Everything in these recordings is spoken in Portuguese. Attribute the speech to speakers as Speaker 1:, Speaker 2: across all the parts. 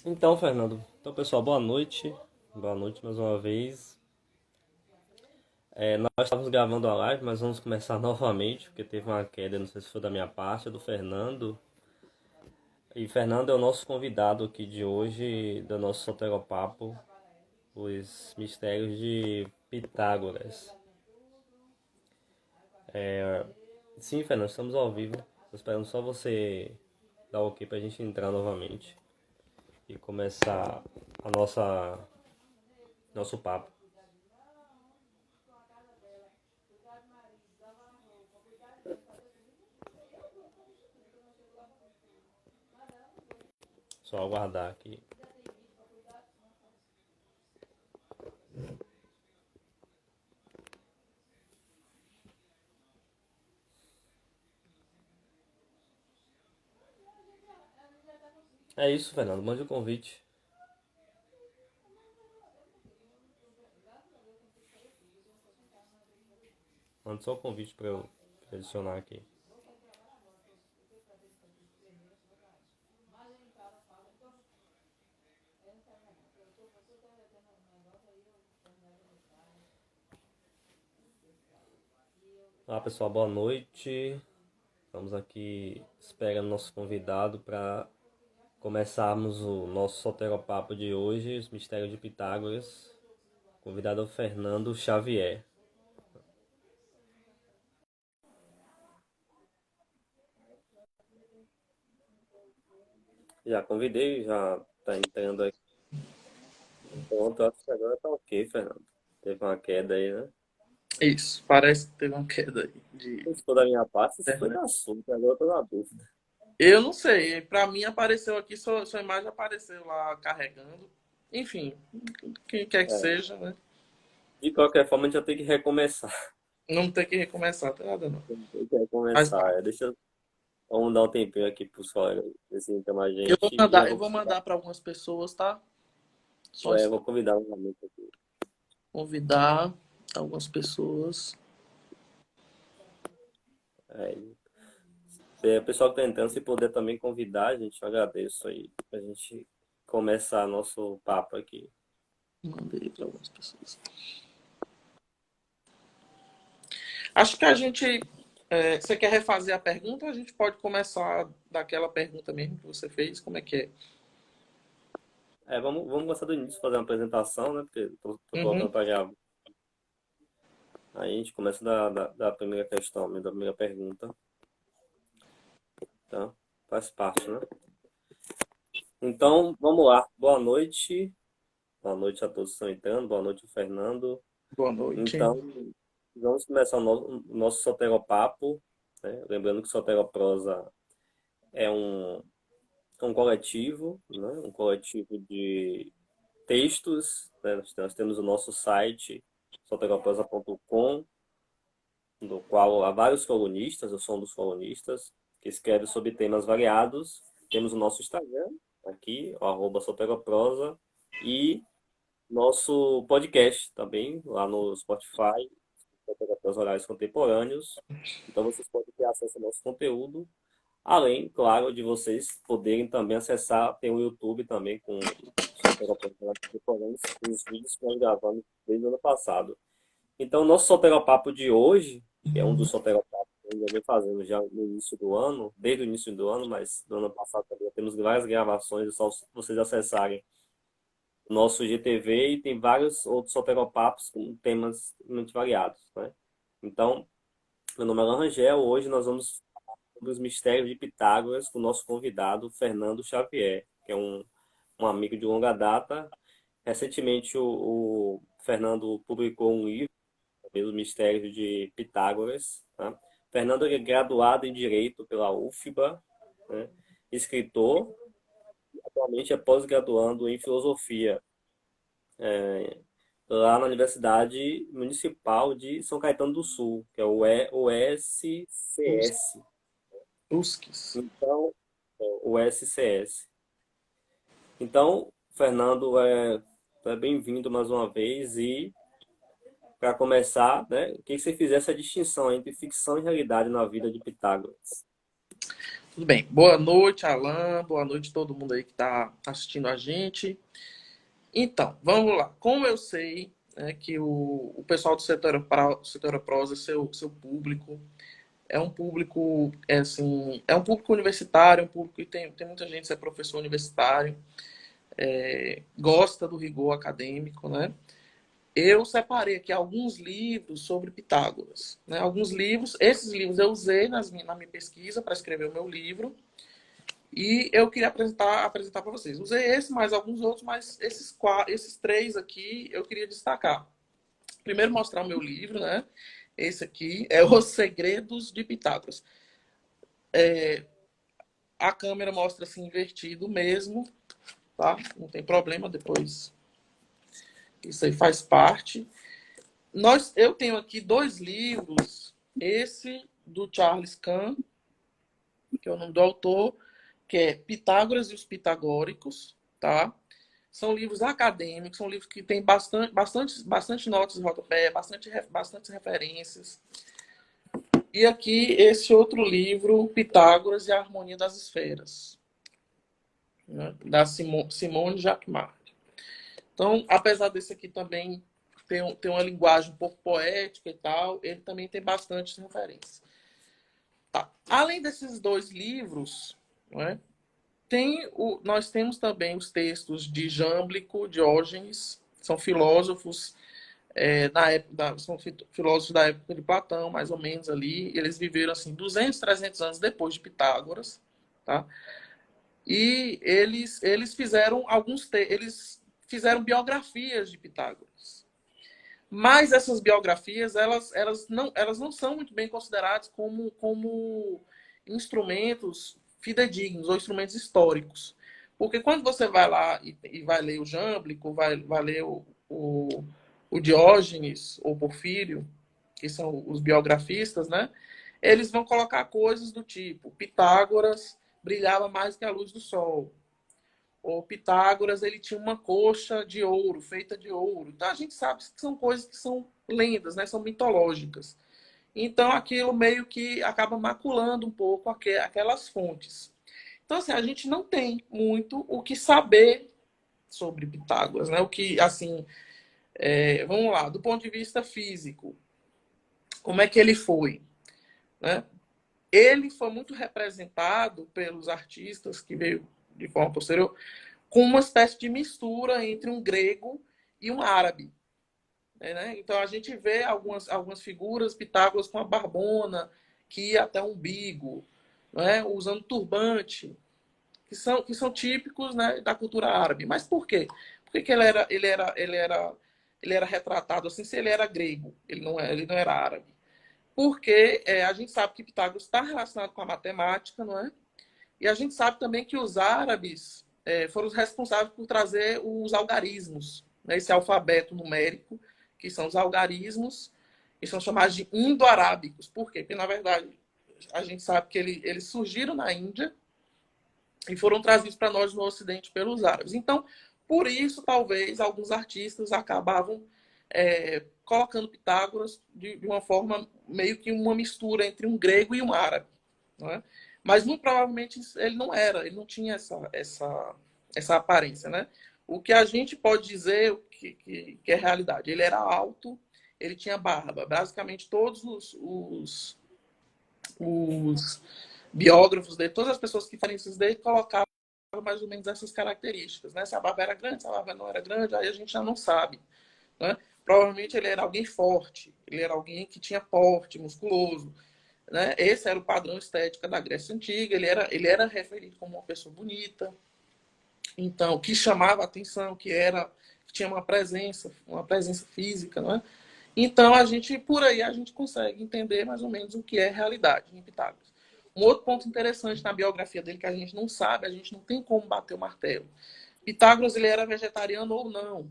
Speaker 1: Então, Fernando, pessoal, boa noite. Boa noite mais uma vez. Nós estávamos gravando a live, mas vamos começar novamente, porque teve uma queda, não sei se foi da minha parte, do Fernando. E Fernando é o nosso convidado aqui de hoje, do nosso Soteropapo, os mistérios de Pitágoras. Sim, Fernando, estamos ao vivo. Tô esperando só você dar o ok pra gente entrar novamente e começar a nosso papo. Só aguardar aqui. É isso, Fernando. Mande o convite. Manda só o convite para eu adicionar aqui. Olá, pessoal. Boa noite. Estamos aqui esperando nosso convidado para começarmos o nosso soteropapo de hoje, os mistérios de Pitágoras. O convidado é o Fernando Xavier. Já convidei, já tá entrando aqui. Pronto, acho que agora tá ok, Fernando. Teve uma queda aí, né?
Speaker 2: Isso, parece que teve uma queda aí de
Speaker 1: Se for da minha parte, se foi
Speaker 2: internet.
Speaker 1: da sua, agora eu tô na dúvida.
Speaker 2: Eu não sei, pra mim apareceu aqui, sua imagem apareceu lá carregando. Enfim, quem quer que
Speaker 1: É.
Speaker 2: seja, né?
Speaker 1: De qualquer forma, a gente já tem que recomeçar.
Speaker 2: Não tem que recomeçar, tem nada não.
Speaker 1: Tem que
Speaker 2: Mas
Speaker 1: recomeçar. Vamos dar um tempinho aqui pros colegas ver se entram a
Speaker 2: eu vou
Speaker 1: gente e já
Speaker 2: mandar, eu
Speaker 1: vou
Speaker 2: vou mandar para algumas pessoas, tá? Só
Speaker 1: vou convidar novamente aqui.
Speaker 2: convidar algumas pessoas.
Speaker 1: O pessoal que tá entrando, se puder também convidar, a gente, eu agradeço aí, pra gente começar nosso papo aqui.
Speaker 2: Mandei para algumas pessoas. Acho que a gente. Você quer refazer a pergunta? A gente pode começar daquela pergunta mesmo que você fez. Como é que é?
Speaker 1: Vamos começar do início, fazer uma apresentação, né? Porque tô colocando
Speaker 2: Uhum.
Speaker 1: pra gravar. Aí a gente começa da primeira questão, né, da primeira pergunta, tá? Faz parte, né? Então, vamos lá. Boa noite. Boa noite a todos que estão entrando. Boa noite, Fernando.
Speaker 2: Boa noite.
Speaker 1: Então, vamos começar o nosso soteropapo, né? Lembrando que soteroprosa é um coletivo, né? Um coletivo de textos, né? Nós temos o nosso site, soteroprosa.com, no qual há vários colunistas, eu sou um dos colunistas, que escreve sobre temas variados. Temos o nosso Instagram, aqui, o @soteroprosa, e nosso podcast também, lá no Spotify, os horários contemporâneos. Então vocês podem ter acesso ao nosso conteúdo, além, claro, de vocês poderem também acessar, tem o YouTube também com Soteropapo contemporâneos, com os vídeos que nós gravamos desde o ano passado. Então, o nosso Soteropapo de hoje, que é um dos Soteropapos que eu já venho fazendo já no início do ano, desde o início do ano, mas do ano passado também temos várias gravações, é só vocês acessarem o nosso GTV e tem vários outros soteropapos com temas muito variados, né? Então, meu nome é Alan Rangel. Hoje nós vamos falar sobre os mistérios de Pitágoras com o nosso convidado, Fernando Xavier, que é um amigo de longa data. Recentemente, o Fernando publicou um livro sobre os mistérios de Pitágoras, tá? Fernando é graduado em Direito pela UFBA, né? Escritor, atualmente é pós-graduando em Filosofia lá na Universidade Municipal de São Caetano do Sul, que é o SCS.
Speaker 2: USCs.
Speaker 1: Então, o SCS. Então, Fernando, é bem-vindo mais uma vez e para começar, né, queria que você fizesse a distinção entre ficção e realidade na vida de Pitágoras.
Speaker 2: Tudo bem. Boa noite, Alan. Boa noite a todo mundo aí que está assistindo a gente. Então, vamos lá. Como eu sei, né, que o pessoal do Setor Prosa, seu público, é um público universitário, é um público que tem muita gente que é professor universitário, gosta do rigor acadêmico, né? Eu separei aqui alguns livros sobre Pitágoras, né? Alguns livros, esses livros eu usei na minha pesquisa para escrever o meu livro. E eu queria apresentar para vocês. Usei esse, mais alguns outros, mas esses três aqui eu queria destacar. Primeiro mostrar o meu livro, né? Esse aqui é Os Segredos de Pitágoras. A câmera mostra assim invertido mesmo, tá? Não tem problema, depois isso aí faz parte. Eu tenho aqui dois livros. Esse do Charles Kahn, que é o nome do autor, que é Pitágoras e os Pitagóricos, tá? São livros acadêmicos, são livros que têm bastante notas de rodapé, bastante referências. E aqui esse outro livro, Pitágoras e a Harmonia das Esferas, né? Da Simone Jacquemart. Então, apesar desse aqui também ter uma linguagem um pouco poética e tal, ele também tem bastante referências. Tá. Além desses dois livros, né, nós temos também os textos de Jâmblico, Diógenes, são filósofos são filósofos da época de Platão, mais ou menos ali. Eles viveram assim 200, 300 anos depois de Pitágoras, tá? E eles fizeram eles fizeram biografias de Pitágoras. Mas essas biografias, elas não são muito bem consideradas como instrumentos fidedignos ou instrumentos históricos. Porque quando você vai lá e vai ler o Jâmblico, vai ler o Diógenes ou Porfírio, que são os biografistas, né? Eles vão colocar coisas do tipo: Pitágoras brilhava mais que a luz do sol. O Pitágoras, ele tinha uma coxa de ouro, feita de ouro. Então a gente sabe que são coisas que são lendas, né? São mitológicas. Então aquilo meio que acaba maculando um pouco aquelas fontes. Então assim, a gente não tem muito o que saber sobre Pitágoras, né? O que, assim, vamos lá, do ponto de vista físico, como é que ele foi, né? Ele foi muito representado pelos artistas que veio de forma posterior com uma espécie de mistura entre um grego e um árabe. Né? Então a gente vê algumas figuras, Pitágoras com a barbona, que ia até o umbigo, né? Usando turbante, que são típicos, né, da cultura árabe. Mas por quê? Por que ele era retratado assim se ele era grego? Ele não era árabe. Porque a gente sabe que Pitágoras está relacionado com a matemática, não é? E a gente sabe também que os árabes foram os responsáveis por trazer os algarismos, né? Esse alfabeto numérico, que são os algarismos, que são chamados de indo-arábicos. Por quê? Porque, na verdade, a gente sabe que eles surgiram na Índia e foram trazidos para nós no Ocidente pelos árabes. Então, por isso, talvez, alguns artistas acabavam colocando Pitágoras de uma forma meio que uma mistura entre um grego e um árabe. Não é? Mas muito provavelmente ele não tinha essa aparência, né? O que a gente pode dizer que é realidade, ele era alto, ele tinha barba. Basicamente todos os biógrafos dele, todas as pessoas que referências dele colocavam mais ou menos essas características, né? Se a barba era grande, se a barba não era grande, aí a gente já não sabe, né? Provavelmente ele era alguém forte, ele era alguém que tinha porte, musculoso, né? Esse era o padrão estético da Grécia Antiga. Ele era referido como uma pessoa bonita, então que chamava a atenção, que tinha uma presença física, né? Então por aí a gente consegue entender mais ou menos o que é realidade em Pitágoras. Um outro ponto interessante na biografia dele que a gente não sabe, a gente não tem como bater o martelo. Pitágoras ele era vegetariano ou não,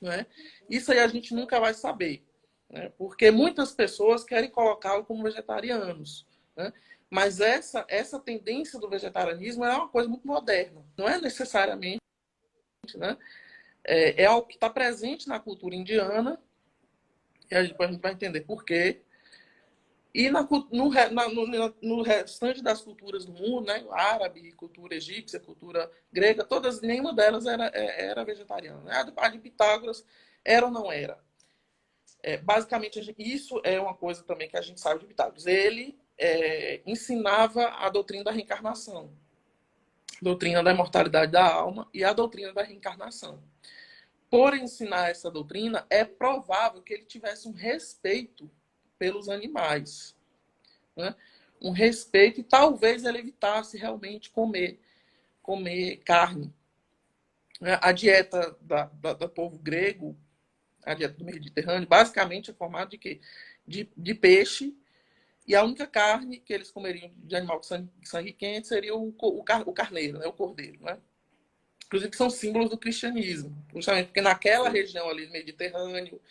Speaker 2: né? Isso aí a gente nunca vai saber, né? Porque muitas pessoas querem colocá-lo como vegetarianos, né? Mas essa tendência do vegetarianismo é uma coisa muito moderna, não é necessariamente, né? É algo que está presente na cultura indiana, e a gente vai entender por quê. E no restante das culturas do mundo, né, árabe, cultura egípcia, cultura grega, todas, nenhuma delas era vegetariana. Né? A de Pitágoras era ou não era. Basicamente, isso é uma coisa também que a gente sabe de Pitágoras. Ele ensinava a doutrina da reencarnação, a doutrina da imortalidade da alma e a doutrina da reencarnação. Por ensinar essa doutrina, é provável que ele tivesse um respeito pelos animais, né? Um respeito, e talvez ele evitasse realmente comer carne. A dieta do povo grego, a dieta do Mediterrâneo, basicamente é formada de quê? De peixe, e a única carne que eles comeriam de animal com sangue quente seria o carneiro, né? O cordeiro. Né? Inclusive que são símbolos do cristianismo, justamente porque naquela região ali do Mediterrâneo,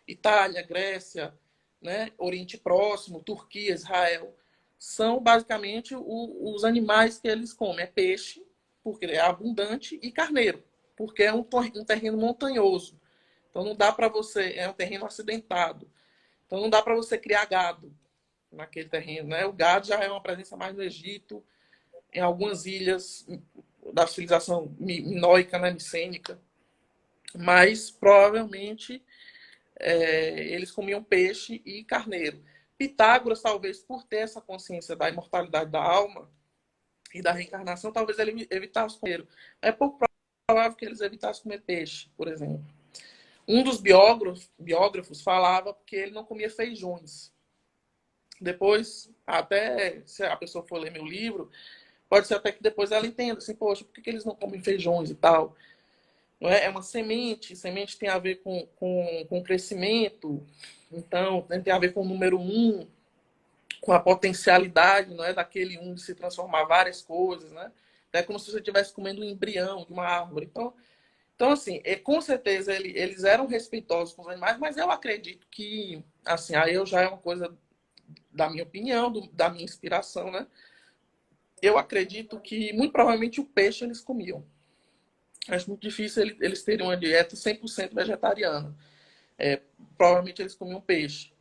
Speaker 2: Itália, Grécia, né? Oriente Próximo, Turquia, Israel, são basicamente os animais que eles comem. É peixe, porque é abundante, e carneiro, porque é um terreno montanhoso. Então não dá para você, é um terreno acidentado. Então não dá para você criar gado naquele terreno, né? O gado já é uma presença mais no Egito, em algumas ilhas da civilização minoica, né, micênica, mas provavelmente eles comiam peixe e carneiro. Pitágoras, talvez por ter essa consciência da imortalidade da alma e da reencarnação, talvez ele evitasse comer. É pouco provável que eles evitassem comer peixe, por exemplo. Um dos biógrafos falava que ele não comia feijões. Depois, até se a pessoa for ler meu livro, pode ser até que depois ela entenda, assim, poxa, por que eles não comem feijões e tal? Não é? É uma semente tem a ver com crescimento, então tem a ver com o número um, com a potencialidade, não é, daquele um de se transformar várias coisas, né? É como se você estivesse comendo um embrião de uma árvore. Então assim, com certeza eles eram respeitosos com os animais, mas eu acredito que, assim, aí eu já é uma coisa da minha opinião, da minha inspiração, né? Eu acredito que muito provavelmente o peixe eles comiam. Acho muito difícil eles terem uma dieta 100% vegetariana. Provavelmente eles comiam peixe.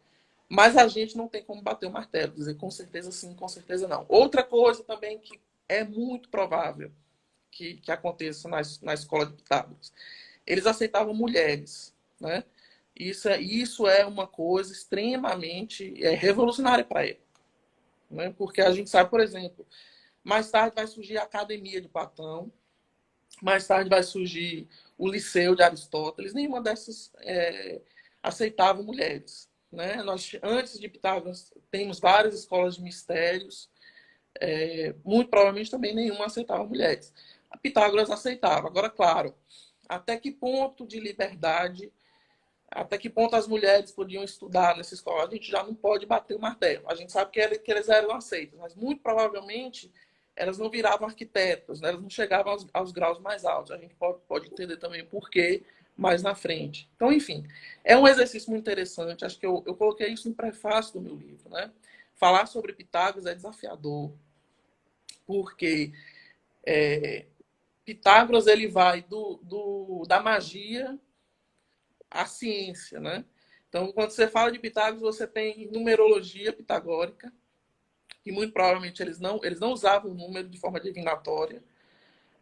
Speaker 2: Mas a gente não tem como bater o martelo, dizer com certeza sim, com certeza não. Outra coisa também que é muito provável que aconteça na escola de Pitágoras. Eles aceitavam mulheres, né? Isso é uma coisa extremamente revolucionária para ele. Né? Porque a gente sabe, por exemplo, mais tarde vai surgir a Academia de Platão, mais tarde vai surgir o Liceu de Aristóteles. Nenhuma dessas aceitava mulheres. Né? Nós, antes de Pitágoras, temos várias escolas de mistérios. Muito provavelmente também nenhuma aceitava mulheres. A Pitágoras aceitava. Agora, claro, até que ponto de liberdade, até que ponto as mulheres podiam estudar nessa escola, a gente já não pode bater o martelo. A gente sabe que eles eram aceitos, mas muito provavelmente elas não viravam arquitetas, né? Elas não chegavam aos graus mais altos. A gente pode entender também por quê mais na frente. Então, enfim, é um exercício muito interessante. Acho que eu coloquei isso no prefácio do meu livro. Né? Falar sobre Pitágoras é desafiador, porque Pitágoras ele vai da magia à ciência. Né? Então, quando você fala de Pitágoras, você tem numerologia pitagórica, que muito provavelmente eles não usavam o número de forma divinatória,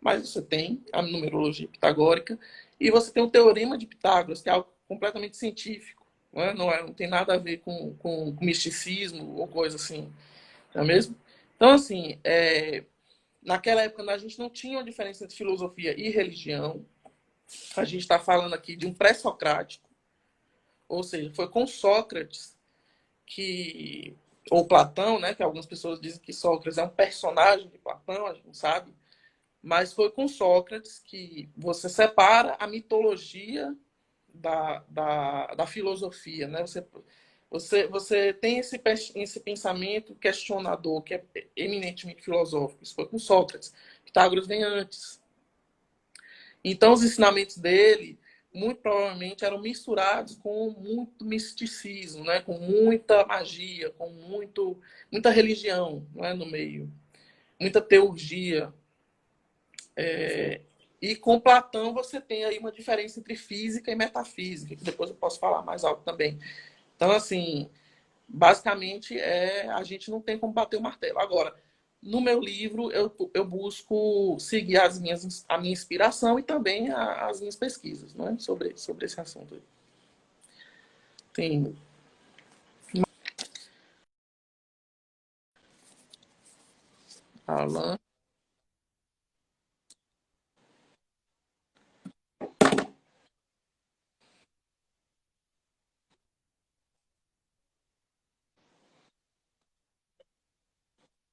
Speaker 2: mas você tem a numerologia pitagórica, e você tem o teorema de Pitágoras, que é algo completamente científico, não tem nada a ver com misticismo ou coisa assim, não é mesmo? Então, assim, naquela época a gente não tinha uma diferença entre filosofia e religião, a gente está falando aqui de um pré-socrático, ou seja, foi com Sócrates que ou Platão, né, que algumas pessoas dizem que Sócrates é um personagem de Platão, a gente não sabe, mas foi com Sócrates que você separa a mitologia da filosofia, né? Você tem esse pensamento questionador, que é eminentemente filosófico. Isso foi com Sócrates. Pitágoras vem antes. Então, os ensinamentos dele, muito provavelmente, eram misturados com muito misticismo, né? Com muita magia, com muita religião, né? No meio. Muita teurgia. E com Platão você tem aí uma diferença entre física e metafísica, que depois eu posso falar mais alto também. Então, assim, basicamente, a gente não tem como bater o martelo. Agora, no meu livro, eu busco seguir a minha inspiração e também as minhas pesquisas, né, sobre esse assunto. Tem Alan.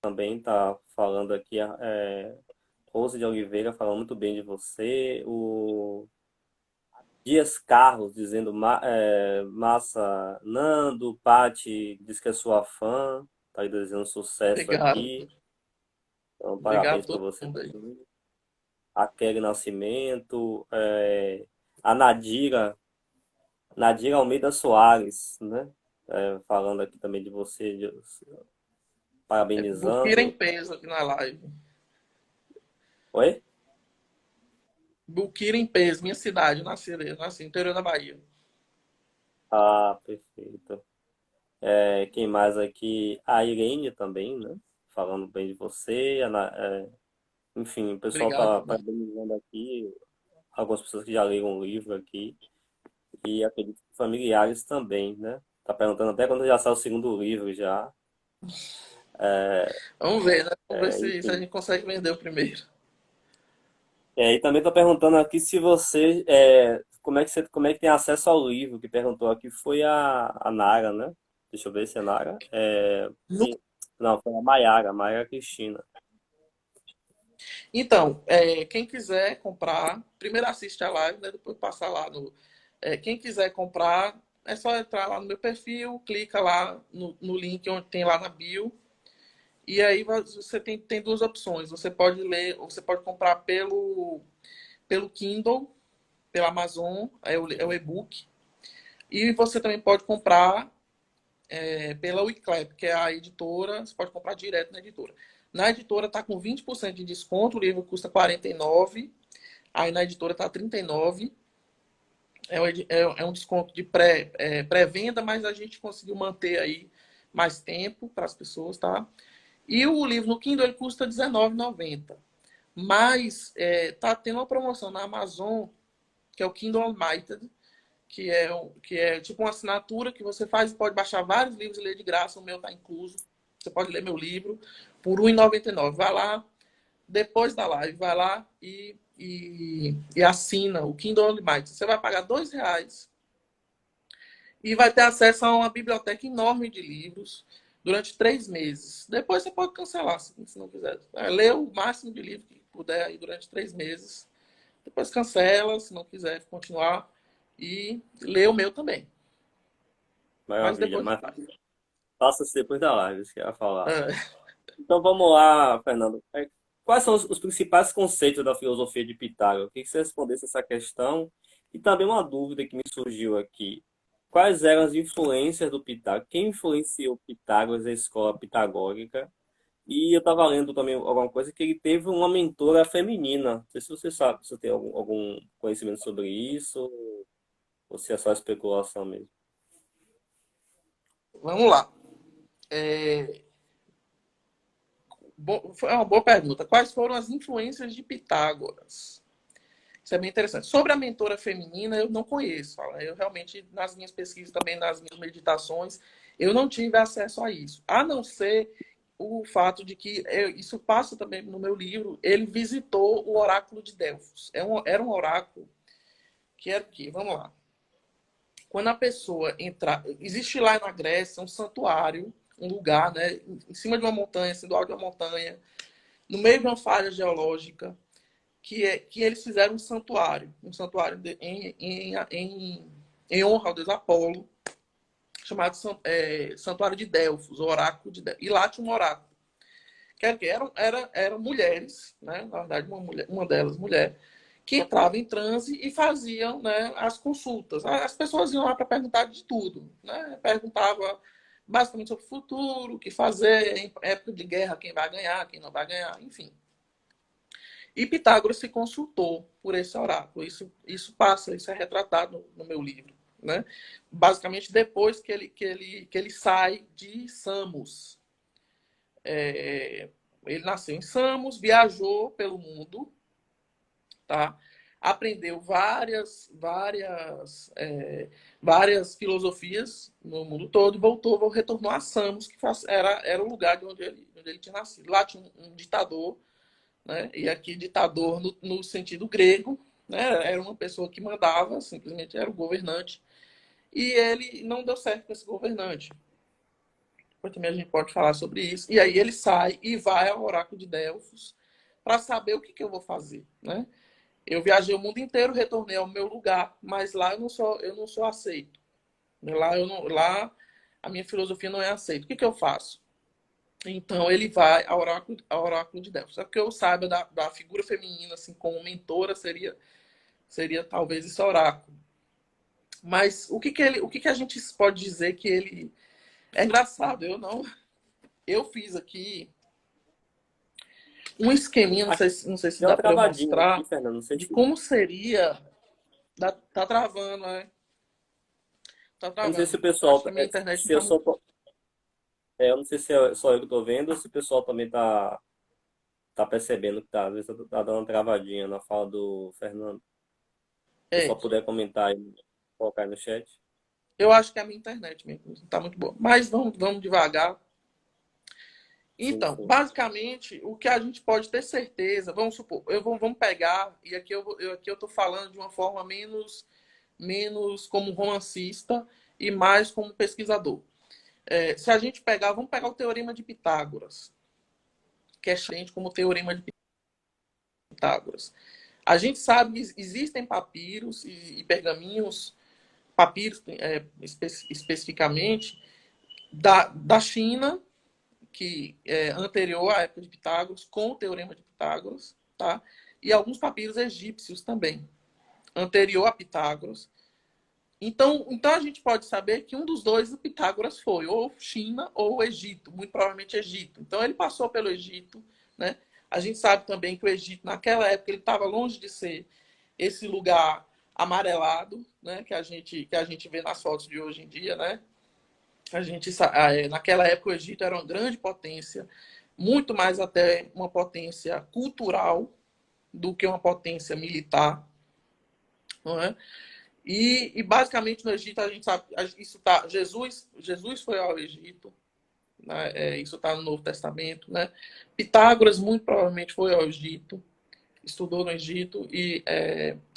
Speaker 1: Também está falando aqui, Rose de Oliveira falando muito bem de você. O Dias Carlos dizendo massa, Nando, Pati diz que é sua fã, tá aí desejando sucesso
Speaker 2: Obrigado.
Speaker 1: aqui. Então,
Speaker 2: Obrigado a
Speaker 1: parabéns para
Speaker 2: todo
Speaker 1: você
Speaker 2: mundo aí.
Speaker 1: também. A Kelly Nascimento, a Nadira Almeida Soares, né? Falando aqui também de você,
Speaker 2: Buquira em
Speaker 1: parabenizando.
Speaker 2: peso aqui na live.
Speaker 1: Oi?
Speaker 2: Buquira em peso, minha cidade, nasci no interior da Bahia.
Speaker 1: Ah, perfeito. Quem mais aqui? A Irene também, né? Falando bem de você. Enfim, o pessoal
Speaker 2: Obrigado
Speaker 1: tá
Speaker 2: também.
Speaker 1: parabenizando aqui. Algumas pessoas que já leram o livro aqui. E acredito que familiares também, né? Tá perguntando até quando já sai o segundo livro já.
Speaker 2: Vamos ver, né? Vamos ver se a
Speaker 1: Enfim.
Speaker 2: gente consegue vender o primeiro.
Speaker 1: E também tô perguntando aqui se você, como é que tem acesso ao livro, que perguntou aqui foi a Nara, né? Deixa eu ver se é Nara. Não, foi a Maiara Cristina.
Speaker 2: Então, quem quiser comprar, primeiro assiste a live, né? Depois passar lá no. Quem quiser comprar, é só entrar lá no meu perfil, clica lá no link onde tem lá na bio. E aí você tem duas opções. Você pode ler, ou você pode comprar pelo Kindle, pela Amazon, é o e-book. E você também pode comprar pela Wiclap, que é a editora, você pode comprar direto na editora. Na editora está com 20% de desconto, o livro custa 49, aí na editora está 39. É um desconto de pré-venda, mas a gente conseguiu manter aí mais tempo para as pessoas, tá? E o livro no Kindle ele custa R$19,90. Mas tá tendo uma promoção na Amazon, que é o Kindle Unlimited, que é tipo uma assinatura que você faz e pode baixar vários livros e ler de graça. O meu está incluso. Você pode ler meu livro por R$1,99. Vai lá, depois da live, vai lá e assina o Kindle Unlimited. Você vai pagar R$2 e vai ter acesso a uma biblioteca enorme de livros durante 3 meses. Depois você pode cancelar, se não quiser. Lê o máximo de livro que puder aí durante 3 meses. Depois cancela, se não quiser continuar. E lê o meu também. Mas
Speaker 1: Maravilha.
Speaker 2: depois da
Speaker 1: Mas
Speaker 2: live.
Speaker 1: faça-se depois da live, isso que eu ia falar.
Speaker 2: É,
Speaker 1: Então vamos lá, Fernando. Quais são os principais conceitos da filosofia de Pitágoras? Eu queria que você respondesse essa questão. E também uma dúvida que me surgiu aqui. Quais eram as influências do Pitágoras? Quem influenciou Pitágoras, a escola pitagórica? E eu estava lendo também alguma coisa que ele teve uma mentora feminina. Não sei se você sabe, se você tem algum conhecimento sobre isso, ou se é só especulação mesmo.
Speaker 2: vamos lá. É, foi uma boa pergunta. Quais foram as influências de Pitágoras? Isso é bem interessante. Sobre a mentora feminina, eu não conheço. Eu realmente, nas minhas pesquisas, também nas minhas meditações, eu não tive acesso a isso. A não ser o fato de que, isso passa também no meu livro, ele visitou o oráculo de Delfos. Era um oráculo que era o quê? Vamos lá. Quando a pessoa entrar. Existe lá na Grécia um santuário, um lugar, né? Em cima de uma montanha, assim, do alto de uma montanha, no meio de uma falha geológica que eles fizeram um santuário em honra ao deus Apolo, chamado Santuário de Delfos, o Oráculo de Delfos. E lá tinha um oráculo. Eram mulheres, né? Na verdade, uma delas, mulher, que entrava em transe e faziam, né, as consultas. As pessoas iam lá para perguntar de tudo. Né? Perguntava basicamente sobre o futuro, o que fazer, em época de guerra, quem vai ganhar, quem não vai ganhar, enfim. E Pitágoras se consultou por esse oráculo. Isso é retratado no meu livro. né? Basicamente depois que ele sai de Samos. Ele nasceu em Samos, viajou pelo mundo, tá? Aprendeu várias filosofias no mundo todo e retornou a Samos, que era o lugar de onde ele tinha nascido. Lá tinha um ditador, né? E aqui ditador no sentido grego, né? Era uma pessoa que mandava, simplesmente era o governante. E ele não deu certo com esse governante. Depois também a gente pode falar sobre isso. E aí ele sai e vai ao oráculo de Delfos para saber o que eu vou fazer, né? Eu viajei o mundo inteiro, retornei ao meu lugar, mas lá eu não sou aceito. Lá a minha filosofia não é aceita. O que eu faço? Então ele vai ao oráculo de Delfos. Só que eu saiba da figura feminina, assim, como mentora, seria talvez esse oráculo. Mas o que a gente pode dizer que ele é engraçado? Eu fiz aqui um esqueminha,
Speaker 1: Aqui
Speaker 2: não sei se
Speaker 1: deu uma
Speaker 2: dá para eu
Speaker 1: travadinha aqui,
Speaker 2: mostrar,
Speaker 1: Fernando. Não sei
Speaker 2: de
Speaker 1: se,
Speaker 2: como seria. Tá travando, né? Tá
Speaker 1: eu não sei se
Speaker 2: travando.
Speaker 1: o
Speaker 2: Acho
Speaker 1: pessoal,
Speaker 2: que a minha internet não
Speaker 1: se eu
Speaker 2: tá
Speaker 1: só,
Speaker 2: muito.
Speaker 1: eu não sei se é só eu que tô vendo ou se o pessoal também tá percebendo que às vezes tá dando uma travadinha na fala do Fernando. Se o
Speaker 2: É,
Speaker 1: pessoal puder comentar e colocar aí no chat.
Speaker 2: eu acho que é a minha internet mesmo, não tá muito boa. Mas vamos devagar.
Speaker 1: Sim,
Speaker 2: Então,
Speaker 1: sim.
Speaker 2: basicamente, o que a gente pode ter certeza, vamos supor, vamos pegar, e aqui eu tô falando de uma forma menos como romancista e mais como pesquisador. Se a gente pegar, vamos pegar o Teorema de Pitágoras, que é diferente como o Teorema de Pitágoras. A gente sabe que existem papiros e pergaminhos, papiros especificamente, da China, que é anterior à época de Pitágoras, com o Teorema de Pitágoras, tá? E alguns papiros egípcios também, anterior a Pitágoras. Então a gente pode saber que um dos dois o Pitágoras foi, ou China ou Egito, muito provavelmente Egito. Então ele passou pelo Egito, né? A gente sabe também que o Egito, naquela época, ele estava longe de ser esse lugar amarelado, né? Que a gente vê nas fotos de hoje em dia, né? Naquela época o Egito era uma grande potência, muito mais até uma potência cultural do que uma potência militar, não é? E basicamente no Egito a gente sabe isso tá Jesus foi ao Egito, né? Isso está no Novo Testamento, né? Pitágoras muito provavelmente foi ao Egito, estudou no Egito e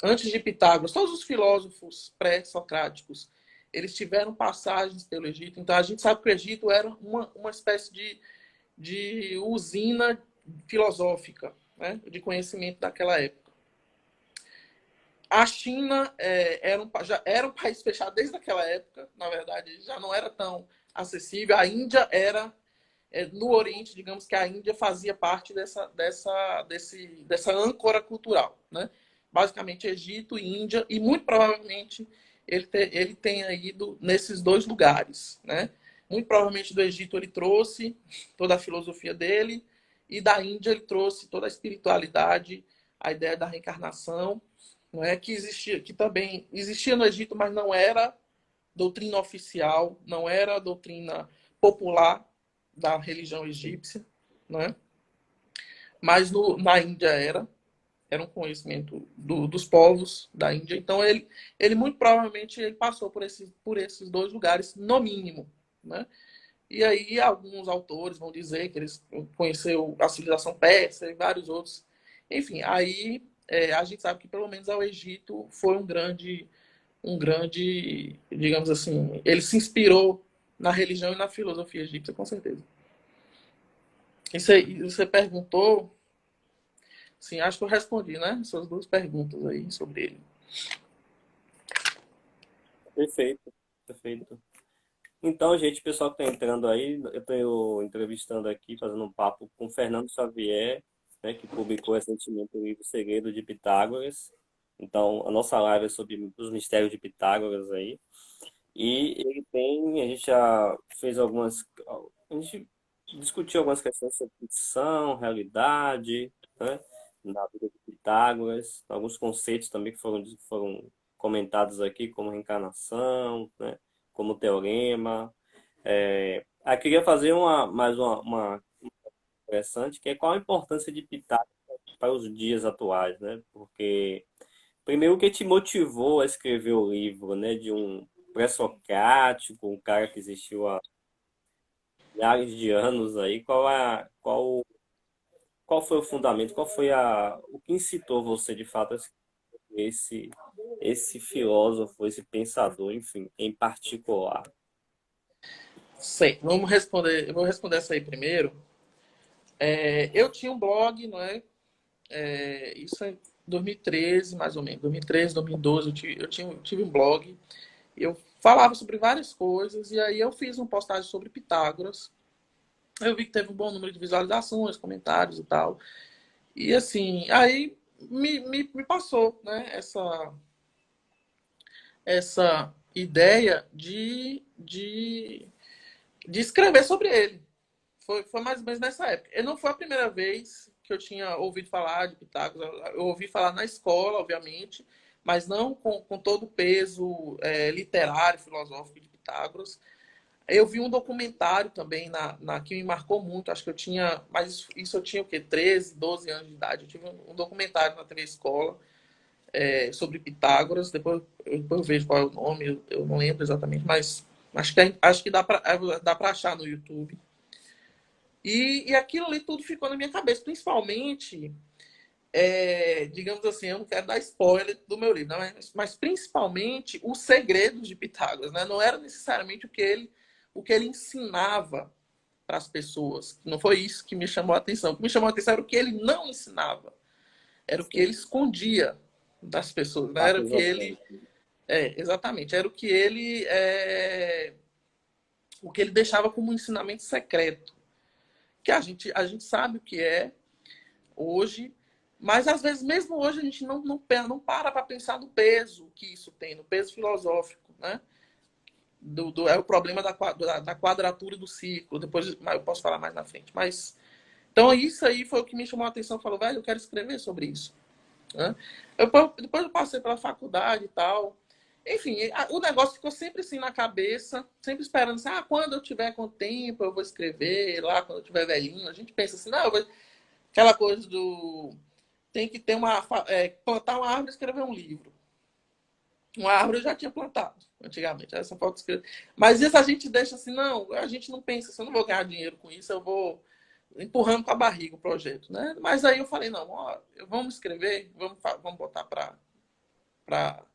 Speaker 2: antes de Pitágoras todos os filósofos pré-socráticos eles tiveram passagens pelo Egito, então a gente sabe que o Egito era uma espécie de usina filosófica, né? De conhecimento daquela época. A China já era um país fechado desde aquela época, na verdade, já não era tão acessível. A Índia era, no Oriente, digamos que a Índia fazia parte dessa âncora cultural, né? Basicamente, Egito e Índia, e muito provavelmente ele tenha ido nesses dois lugares, né? Muito provavelmente do Egito ele trouxe toda a filosofia dele, e da Índia ele trouxe toda a espiritualidade, a ideia da reencarnação, não é que existia, que também existia no Egito, mas não era doutrina oficial, não era doutrina popular da religião egípcia, né? Mas na Índia era um conhecimento dos povos da Índia. Então ele muito provavelmente ele passou por esses dois lugares, no mínimo, né? E aí alguns autores vão dizer que eles conheceu a civilização persa e vários outros. Enfim, aí a gente sabe que pelo menos ao Egito foi um grande, digamos assim, ele se inspirou na religião e na filosofia egípcia, com certeza. Isso aí, você perguntou, sim, acho que eu respondi, né? Essas duas perguntas aí sobre ele.
Speaker 1: Perfeito, perfeito. Então, gente, o pessoal que está entrando aí, eu estou entrevistando aqui, fazendo um papo com o Fernando Xavier, né, que publicou recentemente o livro Segredo de Pitágoras. Então, a nossa live é sobre os mistérios de Pitágoras aí. E a gente já fez a gente discutiu algumas questões sobre ficção, realidade, né, na vida de Pitágoras, alguns conceitos também que foram comentados aqui, como reencarnação, né? Como teorema. Eu queria fazer uma interessante, que é qual a importância de Pitágoras para os dias atuais, né? Porque, primeiro, o que te motivou a escrever o livro, né? De um pré-socrático, um cara que existiu há milhares de anos aí, qual foi o fundamento, o que incitou você, de fato, a escrever esse filósofo, esse pensador, enfim, em particular?
Speaker 2: Sei, eu vou responder essa aí primeiro. Eu tinha um blog, não é? Isso em 2013, mais ou menos. 2013, 2012, eu tive um blog. Eu falava sobre várias coisas e aí eu fiz uma postagem sobre Pitágoras. Eu vi que teve um bom número de visualizações, comentários e tal. E assim, aí me passou, né, essa ideia de escrever sobre ele. Foi mais ou menos nessa época. E não foi a primeira vez que eu tinha ouvido falar de Pitágoras. Eu ouvi falar na escola, obviamente, mas não com todo o peso literário, filosófico de Pitágoras. Eu vi um documentário também que me marcou muito. Acho que eu tinha. Mas isso eu tinha o quê? 13, 12 anos de idade. Eu tive um documentário na TV Escola sobre Pitágoras. Depois eu vejo qual é o nome, eu não lembro exatamente, mas acho que dá para achar no YouTube. E aquilo ali tudo ficou na minha cabeça, principalmente, digamos assim, eu não quero dar spoiler do meu livro, mas principalmente os segredos de Pitágoras, né? Não era necessariamente o que ele ensinava para as pessoas. Não foi isso que me chamou a atenção. O que me chamou a atenção era o que ele não ensinava, era o que ele
Speaker 1: Sim,
Speaker 2: escondia das pessoas, né? Era o
Speaker 1: fatos
Speaker 2: que ele,
Speaker 1: ocultos.
Speaker 2: exatamente, era o que ele deixava como um ensinamento secreto, que a gente sabe o que é hoje, mas às vezes mesmo hoje a gente não para pensar no peso que isso tem, no peso filosófico, né? É o problema da quadratura do ciclo. Depois eu posso falar mais na frente. Mas então isso aí foi o que me chamou a atenção. Falou, velho, eu quero escrever sobre isso. Né? Depois eu passei pela faculdade e tal. Enfim, o negócio ficou sempre assim na cabeça, sempre esperando assim, quando eu tiver com tempo eu vou escrever, lá quando eu tiver velhinho. A gente pensa assim, não, aquela coisa do tem que ter plantar uma árvore e escrever um livro. Uma árvore eu já tinha plantado antigamente, essa falta de escrever. Mas isso a gente deixa assim, não, a gente não pensa assim, eu não vou ganhar dinheiro com isso, eu vou empurrando com a barriga o projeto, né? Mas aí eu falei, não, ó, vamos escrever, vamos botar para.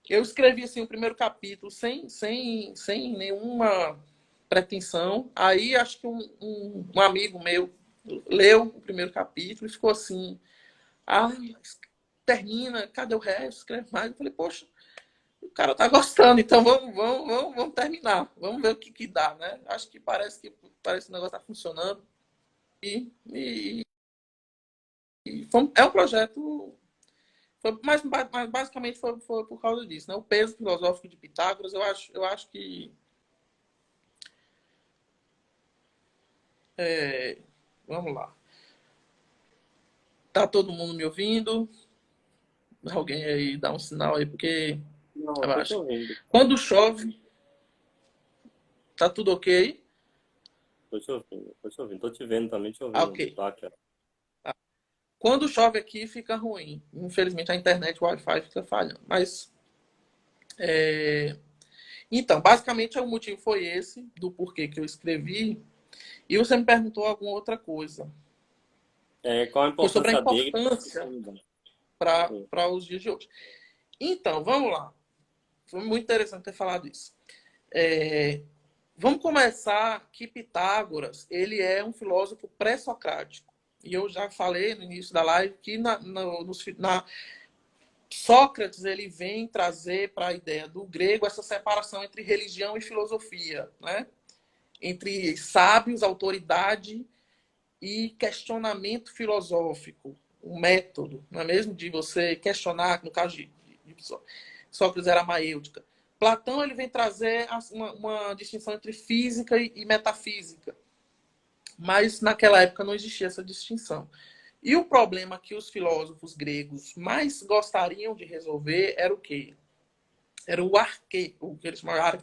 Speaker 2: Eu escrevi assim o primeiro capítulo sem nenhuma pretensão. Aí acho que um amigo meu leu o primeiro capítulo e ficou assim, ah, termina, cadê o resto? Escreve mais. Eu falei, poxa, o cara tá gostando, então vamos terminar. Vamos ver o que dá, né? Acho que parece que o negócio tá funcionando. É um projeto. Mas basicamente foi por causa disso, né? O peso filosófico de Pitágoras, eu acho que. Vamos lá. Tá todo mundo me ouvindo? Alguém aí dá um sinal aí, porque
Speaker 1: Não, eu
Speaker 2: eu
Speaker 1: tô te
Speaker 2: acho.
Speaker 1: ouvindo.
Speaker 2: Quando chove, tá tudo ok?
Speaker 1: Tô te ouvindo, tô te ouvindo. Tô te vendo também, te
Speaker 2: Ok.
Speaker 1: ouvindo. Tá aqui, ó.
Speaker 2: Quando chove aqui, fica ruim. Infelizmente, a internet, o Wi-Fi fica falhando. Mas, então, basicamente, o motivo foi esse, do porquê que eu escrevi. E você me perguntou alguma outra coisa.
Speaker 1: Qual a
Speaker 2: Foi sobre a
Speaker 1: importância dele para a
Speaker 2: importância
Speaker 1: humanidade? Sim.
Speaker 2: para os dias de hoje. Então, vamos lá. Foi muito interessante ter falado isso. Vamos começar que Pitágoras, ele é um filósofo pré-socrático. E eu já falei no início da live que Sócrates ele vem trazer para a ideia do grego essa separação entre religião e filosofia, né? Entre sábios, autoridade e questionamento filosófico, um método, não é mesmo? De você questionar, no caso de Sócrates era maêutica. Platão ele vem trazer uma distinção entre física e metafísica, mas naquela época não existia essa distinção. E o problema que os filósofos gregos mais gostariam de resolver era o quê? Era o arquê, o que eles chamavam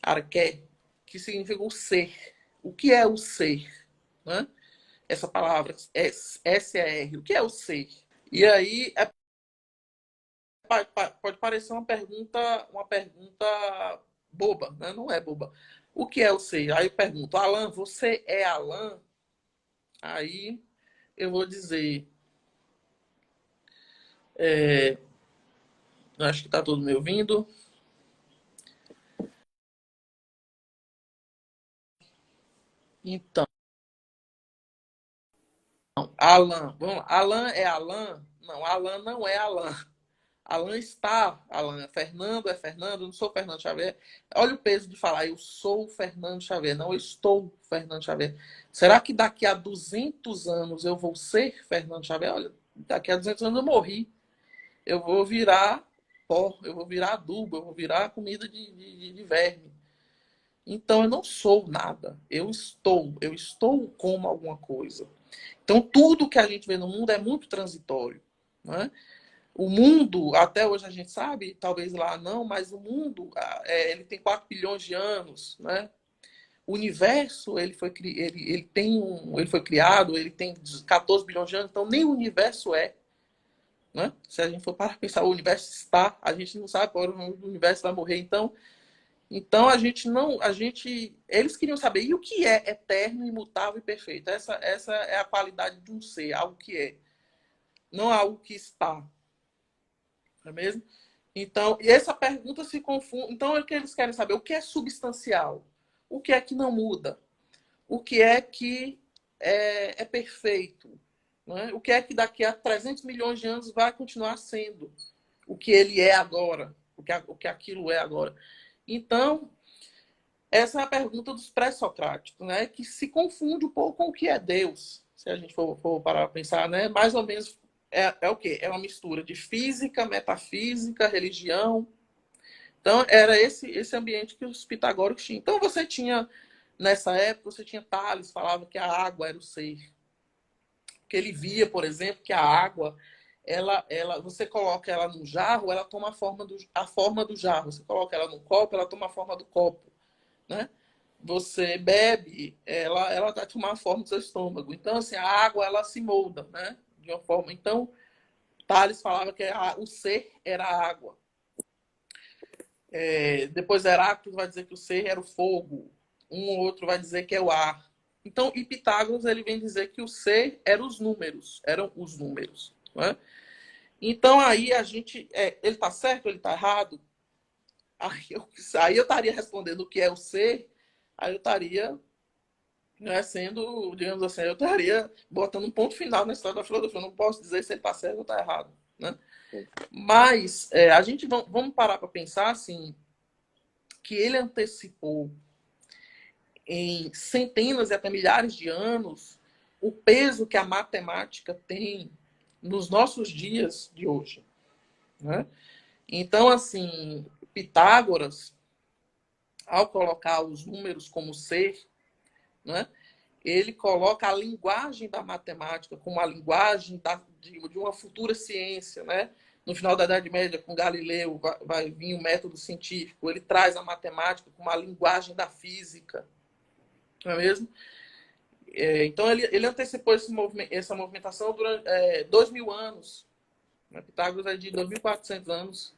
Speaker 2: arqué, que significa o ser. O que é o ser? Né? Essa palavra, S-E-R, o que é o ser? E aí pode parecer uma pergunta boba, né? Não é boba. O que é o ser? Aí eu pergunto, Alan, você é Alan? Aí eu vou dizer, acho que está todo me ouvindo. Então, Alan, vamos lá. Alan é Alan? Não, Alan não é Alan. Alan está, Alan. Fernando é Fernando, eu não sou Fernando Xavier. Olha o peso de falar, eu sou Fernando Xavier, não eu estou Fernando Xavier. Será que daqui a 200 anos eu vou ser Fernando Xavier? Olha, daqui a 200 anos eu morri. Eu vou virar pó, eu vou virar adubo, eu vou virar comida de verme. Então eu não sou nada, eu estou como alguma coisa. Então tudo que a gente vê no mundo é muito transitório, né? O mundo, até hoje a gente sabe, talvez lá não, mas o mundo ele tem 4 bilhões de anos, né? O universo ele foi criado, ele tem 14 bilhões de anos, então nem o universo é, né? Se a gente for para pensar, o universo está, a gente não sabe qual o universo vai morrer, então a gente não, eles queriam saber e o que é eterno, imutável e perfeito. Essa é a qualidade de um ser, algo que é, não algo que está, não é mesmo? Então, e essa pergunta se confunde. Então, é o que eles querem saber: o que é substancial? O que é que não muda? O que é que é perfeito? Não é? O que é que daqui a 300 milhões de anos vai continuar sendo o que ele é agora? O que aquilo é agora? Então, essa é a pergunta dos pré-socráticos, né? Que se confunde um pouco com o que é Deus. Se a gente for parar para pensar, né? Mais ou menos é o quê? É uma mistura de física, metafísica, religião. Então, era esse ambiente que os pitagóricos tinham. Então, você tinha, nessa época, você tinha Tales, falava que a água era o ser. Que ele via, por exemplo, que a água, você coloca ela num jarro, ela toma a forma do jarro. Você coloca ela num copo, ela toma a forma do copo, né? Você bebe, ela vai tomar a forma do seu estômago. Então, assim, a água, ela se molda, né? De uma forma. Então, Tales falava que o ser era a água. Depois Heráclito vai dizer que o ser era o fogo. Um ou outro vai dizer que é o ar. Então, e Pitágoras ele vem dizer que o ser eram os números. Né? Então, aí a gente. Ele está certo, ele está errado? Aí eu estaria respondendo o que é o ser, aí eu estaria, né, sendo, digamos assim, eu estaria botando um ponto final na história da filosofia. Eu não posso dizer se ele está certo ou está errado. Né? Mas a gente vamos parar para pensar assim, que ele antecipou em centenas e até milhares de anos o peso que a matemática tem nos nossos dias de hoje. Né? Então, assim, Pitágoras, ao colocar os números como ser, né, ele coloca a linguagem da matemática como a linguagem de uma futura ciência. Né? No final da Idade Média, com Galileu, vai vir o método científico. Ele traz a matemática como a linguagem da física. Não é mesmo? Então, ele antecipou essa movimentação durante 2.000 anos. Né? Pitágoras é de 2.400 anos.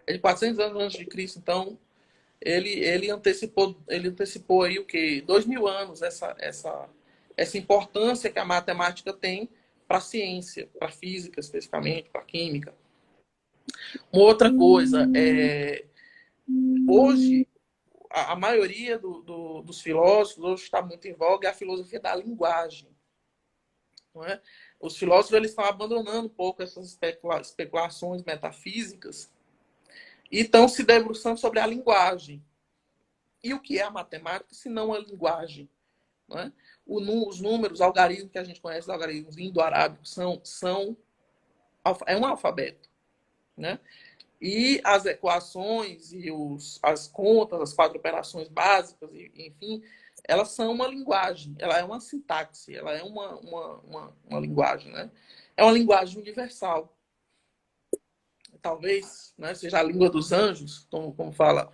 Speaker 2: É de 400 anos antes de Cristo. Então, ele antecipou aí o quê? 2.000 anos essa importância que a matemática tem para a ciência, para a física especificamente, para a química. Uma outra coisa, hoje, a maioria dos filósofos hoje está muito em voga é a filosofia da linguagem. Não é? Os filósofos eles estão abandonando um pouco essas especulações metafísicas e estão se debruçando sobre a linguagem. E o que é a matemática, se não a linguagem? Não é? Os números, algarismos que a gente conhece, os algarismos indo-arábicos, é um alfabeto. Né? E as equações e as contas, as 4 operações básicas, enfim, elas são uma linguagem, ela é uma sintaxe, ela é uma linguagem, né? É uma linguagem universal. talvez, né, seja a língua dos anjos, como fala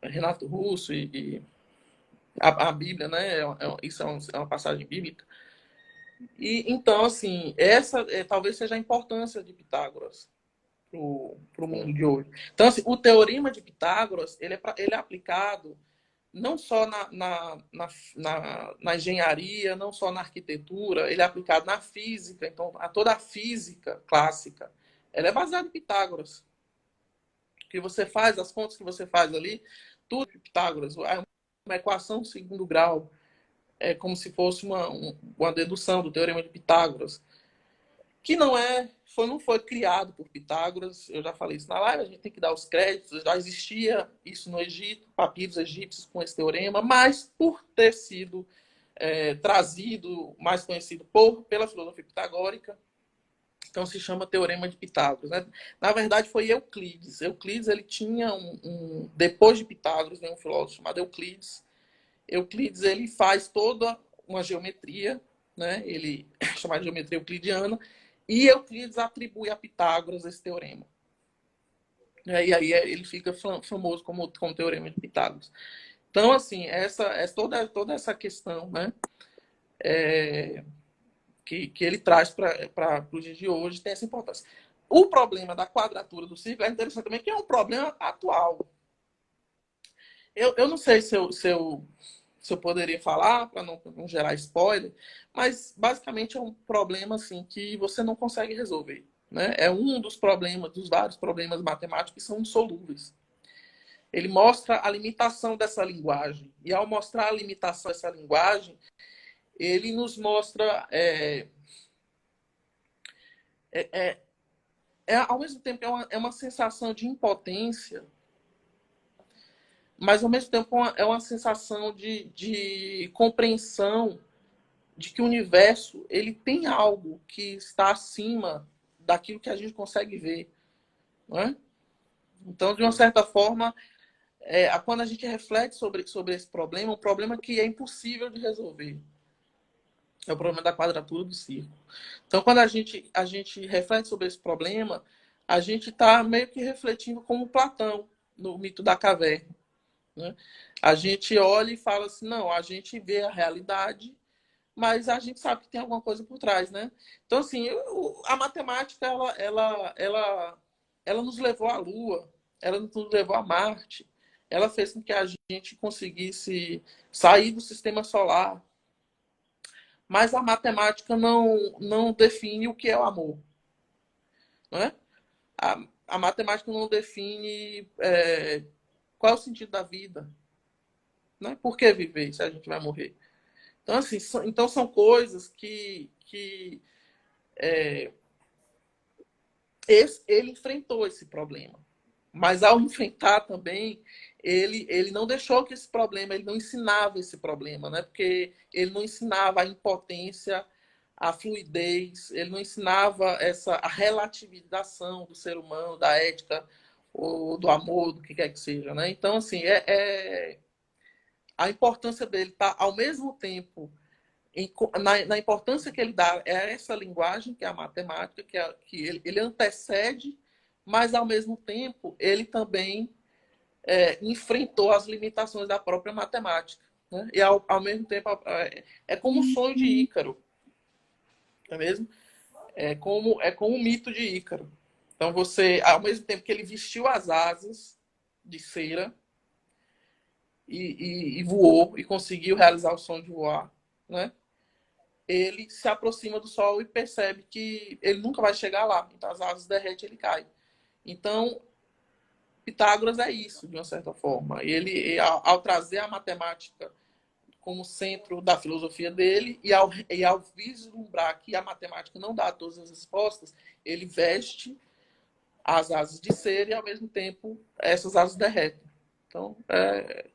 Speaker 2: Renato Russo e a Bíblia, né? Isso é uma passagem bíblica. E então, assim, essa talvez seja a importância de Pitágoras para o mundo de hoje. Então, assim, o teorema de Pitágoras ele é aplicado não só na engenharia, não só na arquitetura, ele é aplicado na física. Então, toda a física clássica, ela é baseada em Pitágoras. O que você faz, as contas que você faz ali, tudo de Pitágoras. Uma equação de segundo grau é como se fosse uma dedução do teorema de Pitágoras, que não foi criado por Pitágoras. Eu já falei isso na live, a gente tem que dar os créditos. Já existia isso no Egito, papiros egípcios com esse teorema, mas por ter sido trazido, mais conhecido pela filosofia pitagórica, então se chama Teorema de Pitágoras. Né? Na verdade, foi Euclides. Euclides ele tinha depois de Pitágoras, um filósofo chamado Euclides. Euclides ele faz toda uma geometria, né? Ele é chamado de geometria euclidiana, e Euclides atribui a Pitágoras esse teorema. E aí ele fica famoso como teorema de Pitágoras. Então, assim, toda essa questão, né? Que ele traz para os dias de hoje tem essa importância. O problema da quadratura do círculo é interessante também, que é um problema atual. Eu não sei se eu poderia falar, para não gerar spoiler, mas basicamente é um problema assim, que você não consegue resolver. Né? É um dos problemas, dos vários problemas matemáticos que são insolúveis. Ele mostra a limitação dessa linguagem. E ao mostrar a limitação dessa linguagem, ele nos mostra ao mesmo tempo é uma sensação de impotência, mas ao mesmo tempo é uma sensação de compreensão de que o universo ele tem algo que está acima daquilo que a gente consegue ver. Não é? Então, de uma certa forma, quando a gente reflete sobre esse problema, um problema que é impossível de resolver. É o problema da quadratura do círculo. Então, quando a gente reflete sobre esse problema, a gente está meio que refletindo como Platão, no mito da caverna. Né? A gente olha e fala assim, não, a gente vê a realidade, mas a gente sabe que tem alguma coisa por trás, né? Então, assim, a matemática, ela nos levou à Lua, ela nos levou a Marte, ela fez com que a gente conseguisse sair do sistema solar, mas a matemática não define o que é o amor, não é? A matemática não define qual é o sentido da vida, né? Por que viver se a gente vai morrer? Então, assim, são coisas que ele enfrentou esse problema. Mas ao enfrentar também, ele não deixou que esse problema, ele não ensinava esse problema, né? Porque ele não ensinava a impotência, a fluidez, ele não ensinava a relativização do ser humano, da ética, ou do amor, do que quer que seja, né? Então, assim, a importância dele está, ao mesmo tempo, na importância que ele dá a essa linguagem, que é a matemática, que ele antecede, mas, ao mesmo tempo, ele também enfrentou as limitações da própria matemática. Né? E, ao mesmo tempo, é como o sonho de Ícaro. Não é mesmo? É como o mito de Ícaro. Então, ao mesmo tempo que ele vestiu as asas de cera e voou e conseguiu realizar o sonho de voar, né? Ele se aproxima do Sol e percebe que ele nunca vai chegar lá. Então as asas derretem e ele cai. Então, Pitágoras é isso, de uma certa forma. Ele, ao trazer a matemática como centro da filosofia dele e ao vislumbrar que a matemática não dá todas as respostas, ele veste as asas de cera e, ao mesmo tempo, essas asas derretem. Então, é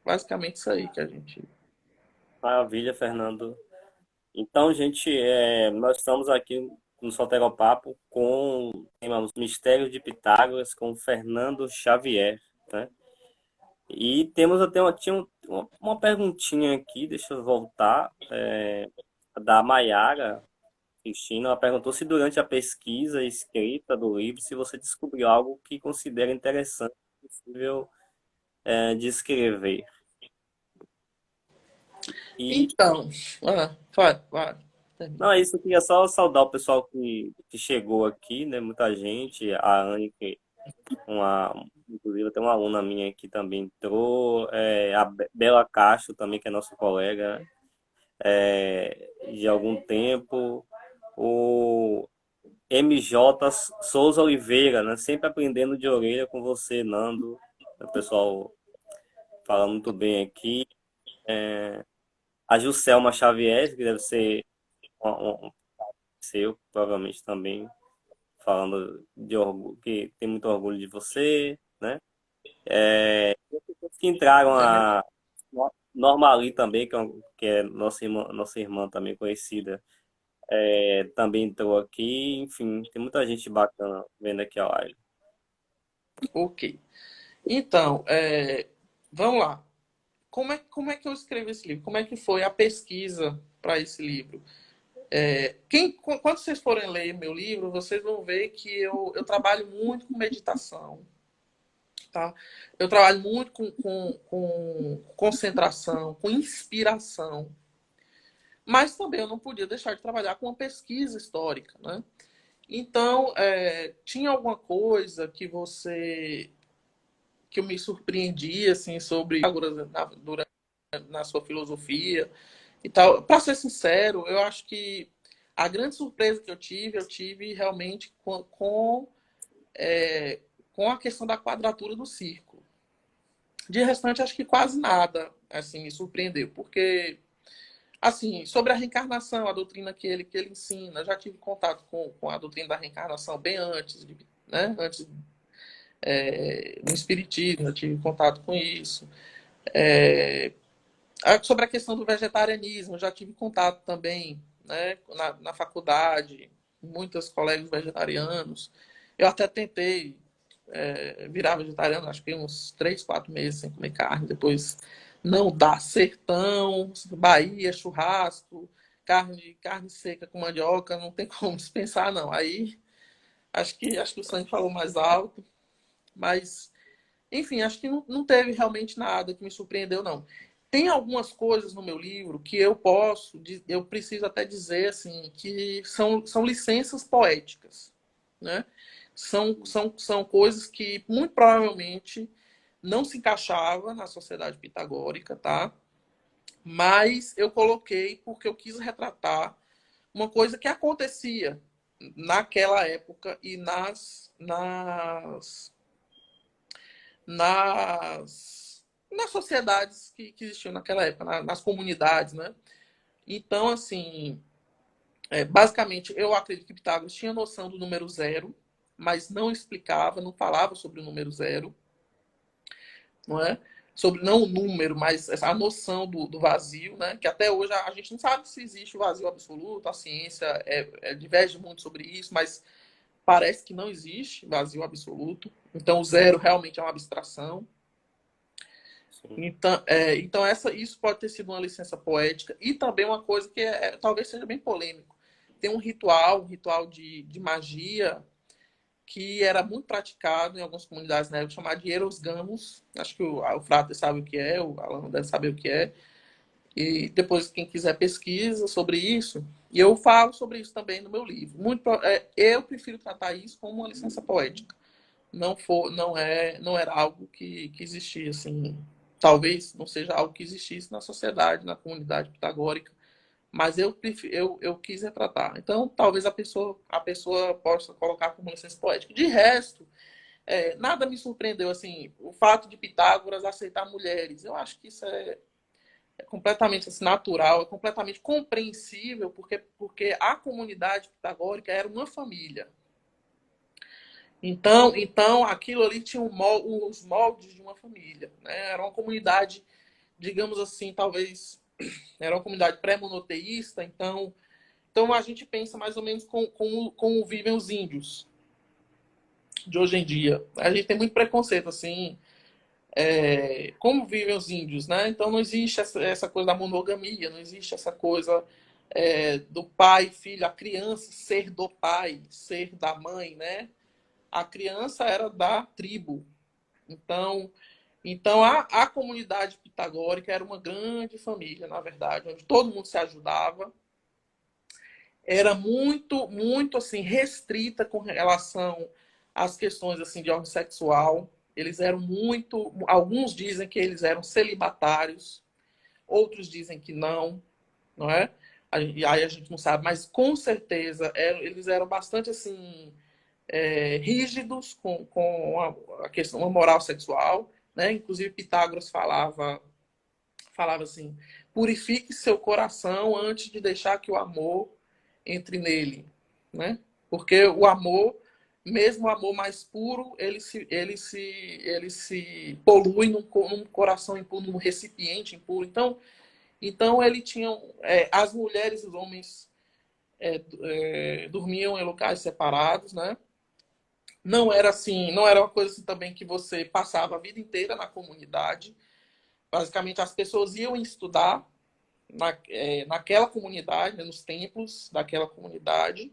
Speaker 2: basicamente isso aí que a gente...
Speaker 1: Maravilha, Fernando. Então, gente, nós estamos aqui no Soteropapo com o tema Os Mistérios de Pitágoras, com Fernando Xavier, né? E temos até uma perguntinha aqui, deixa eu voltar, da Maiara, Cristina, ela perguntou se durante a pesquisa e escrita do livro, se você descobriu algo que considera interessante, possível de escrever. E,
Speaker 2: Então, vai.
Speaker 1: não, é isso, eu queria só saudar o pessoal que chegou aqui, né? Muita gente, a Anne, uma, inclusive tem uma aluna minha que também entrou, a Bela Castro também, que é nossa colega, de algum tempo, o MJ Souza Oliveira, né? Sempre aprendendo de orelha com você, Nando. O pessoal falando muito bem aqui. A Juscelma Xavier, que deve ser um seu, provavelmente também, falando de orgulho, que tem muito orgulho de você, né? Que entraram
Speaker 2: É,
Speaker 1: a Normali também, que é nossa irmã também conhecida, também entrou aqui. Enfim, tem muita gente bacana vendo aqui a live.
Speaker 2: ok. Então, vamos lá. Como é que eu escrevi esse livro? Como é que foi a pesquisa para esse livro? Quando vocês forem ler meu livro, vocês vão ver que eu trabalho muito com meditação, tá? Eu trabalho muito com concentração, com inspiração, mas também eu não podia deixar de trabalhar com uma pesquisa histórica, né? Então, tinha alguma coisa que eu me surpreendia assim sobre durante na sua filosofia e tal. Para ser sincero, eu acho que a grande surpresa que eu tive realmente com a questão da quadratura do círculo. De restante, acho que quase nada assim me surpreendeu, porque assim, sobre a reencarnação, a doutrina que ele ensina, eu já tive contato com a doutrina da reencarnação bem antes, né? Antes no espiritismo, eu tive contato com isso. É, Sobre a questão do vegetarianismo, eu já tive contato também, né, na faculdade, muitos colegas vegetarianos. Eu até tentei virar vegetariano, acho que uns 3, 4 meses sem comer carne. Depois não dá. Sertão, Bahia, churrasco, carne seca com mandioca, não tem como dispensar, não. Aí acho que o sangue falou mais alto, mas enfim, acho que não teve realmente nada que me surpreendeu, não. Tem algumas coisas no meu livro que eu preciso até dizer assim, que são licenças poéticas, né? São coisas que muito provavelmente não se encaixava na sociedade pitagórica, tá? Mas eu coloquei porque eu quis retratar uma coisa que acontecia naquela época e nas sociedades que existiam naquela época, nas comunidades, né? Então, assim, basicamente, eu acredito que Pitágoras tinha noção do número zero, mas não explicava, não falava sobre o número zero, não é? Sobre não o número, mas a noção do vazio, né? Que até hoje a gente não sabe se existe o vazio absoluto, a ciência diverge muito sobre isso, mas parece que não existe vazio absoluto. Então, o zero realmente é uma abstração.
Speaker 1: Sim.
Speaker 2: Então isso pode ter sido uma licença poética e também uma coisa que talvez seja bem polêmico. Tem um ritual de magia que era muito praticado em algumas comunidades na época, chamado de Eros Gamos. Acho que o Frater sabe o que é, o Alan deve saber o que é. E depois, quem quiser, pesquisa sobre isso. E eu falo sobre isso também no meu livro. Eu prefiro tratar isso como uma licença poética. Não era algo que existia assim. Talvez não seja algo que existisse na sociedade, na comunidade pitagórica, mas eu quis retratar. Então, talvez a pessoa possa colocar como licença poética. De resto, nada me surpreendeu assim. O fato de Pitágoras aceitar mulheres, eu acho que isso é completamente assim, natural, é completamente compreensível, porque a comunidade pitagórica era uma família. Então aquilo ali tinha os moldes de uma família. Né? Era uma comunidade, digamos assim, talvez era uma comunidade pré-monoteísta, então a gente pensa mais ou menos como vivem os índios de hoje em dia. A gente tem muito preconceito, assim, como vivem os índios, né? Então não existe essa coisa da monogamia, não existe essa coisa do pai, filho, a criança ser do pai, ser da mãe, né? A criança era da tribo. Então a comunidade pitagórica era uma grande família, na verdade, onde todo mundo se ajudava. Era muito, muito assim restrita com relação às questões assim de ordem sexual. Eles eram muito, alguns dizem que eles eram celibatários, outros dizem que não, não é? E aí a gente não sabe, mas com certeza eles eram bastante assim rígidos com a questão, a moral sexual, né? Inclusive Pitágoras falava assim: purifique seu coração antes de deixar que o amor entre nele, né? Porque o amor, mesmo o amor mais puro, ele se polui num coração impuro, num recipiente impuro. Então ele tinha as mulheres e os homens dormiam em locais separados, né? Não era assim, não era uma coisa assim também que você passava a vida inteira na comunidade. Basicamente, as pessoas iam estudar naquela comunidade, né, nos templos daquela comunidade,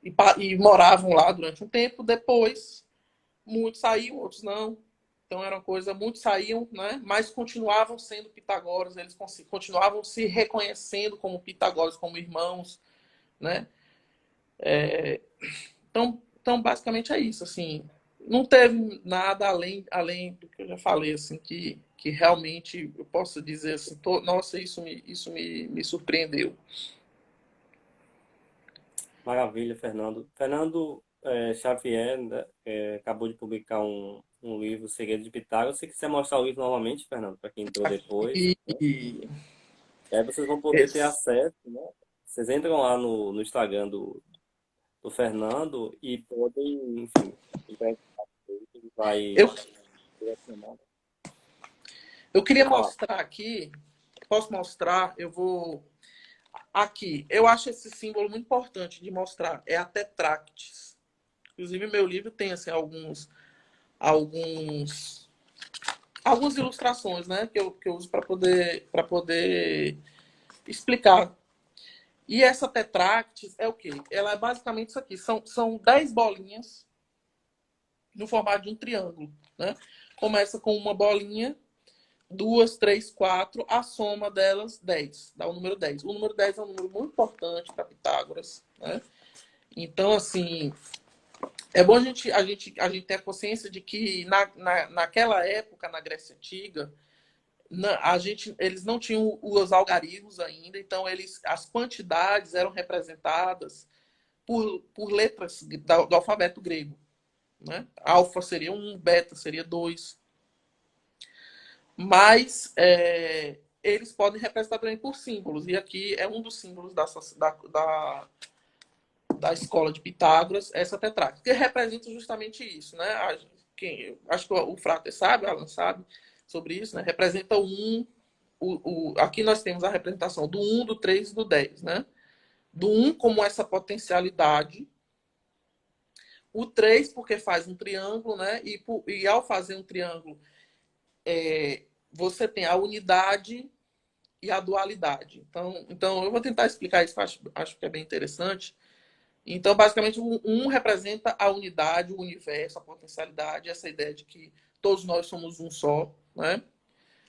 Speaker 2: e moravam lá durante um tempo. Depois, muitos saíam, outros não. Então, era uma coisa, muitos saíam, né, mas continuavam sendo Pitágoras, eles continuavam se reconhecendo como Pitágoras, como irmãos, né? Então, basicamente é isso, assim. Não teve nada além do que eu já falei, assim, que realmente eu posso dizer assim, nossa, isso me surpreendeu.
Speaker 1: Maravilha, Fernando. Fernando Xavier, né, acabou de publicar um livro, Segredo de Pitágoras. Se quiser mostrar o livro novamente, Fernando, para quem entrou depois,
Speaker 2: E,
Speaker 1: né?
Speaker 2: e
Speaker 1: E aí vocês vão poder ter
Speaker 2: esse-
Speaker 1: acesso, né? Vocês entram lá no Instagram do Fernando e podem, enfim, entrar em contato com ele, ele vai
Speaker 2: eu,
Speaker 1: direcionar.
Speaker 2: eu queria
Speaker 1: Pode falar.
Speaker 2: mostrar aqui, posso mostrar, eu vou. Aqui, eu acho esse símbolo muito importante de mostrar, é a Tetráctis. Inclusive, meu livro tem assim, alguns, algumas ilustrações, né, que eu uso para poder explicar. E essa Tetráctis é o quê? Ela é basicamente isso aqui. São 10 bolinhas no formato de um triângulo, né? Começa com uma bolinha, duas, três, quatro, a soma delas, 10. Dá o número 10. O número 10 é um número muito importante para Pitágoras, né? Então, assim, é bom a gente ter a consciência de que naquela época, na Grécia Antiga, eles não tinham os algarismos ainda, então as quantidades eram representadas por letras do alfabeto grego. Né? Alfa seria 1, beta seria 2. Mas eles podem representar também por símbolos. E aqui é um dos símbolos da escola de Pitágoras, essa tetráquis, que representa justamente isso. Né? Acho que o Frater sabe, o Alan sabe sobre isso. Né? Representa o 1. Aqui nós temos a representação do 1, do 3 e do 10. Né? Do 1 como essa potencialidade. O 3 porque faz um triângulo, né? E ao fazer um triângulo, você tem a unidade e a dualidade. Então eu vou tentar explicar isso, acho que é bem interessante. Então, basicamente, o 1 representa a unidade, o universo, a potencialidade, essa ideia de que todos nós somos um só, né?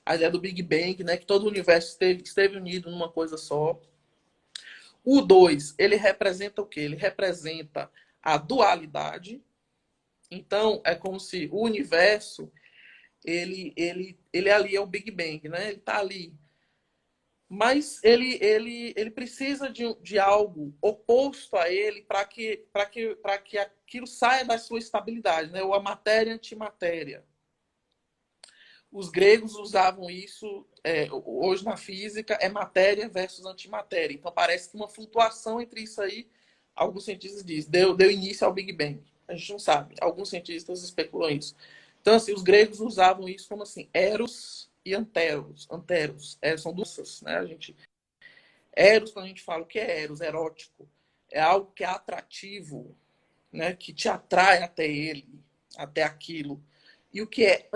Speaker 2: A ideia do Big Bang, né? Que todo o universo esteve unido numa coisa só. O 2 ele representa o quê? Ele representa a dualidade. Então, é como se o universo, ele ali é o Big Bang, né? Ele está ali. Mas ele precisa de algo oposto a ele para que aquilo saia da sua estabilidade, né? Ou a matéria antimatéria. Os gregos usavam isso, hoje na física, é matéria versus antimatéria. Então parece que uma flutuação entre isso aí, alguns cientistas dizem, deu início ao Big Bang. A gente não sabe. Alguns cientistas especulam isso. Então, assim, os gregos usavam isso como assim, eros e anteros. Anteros. São duas, né? Eros, quando a gente fala o que é eros, erótico, é algo que é atrativo, né? Que te atrai até ele, até aquilo. E o que é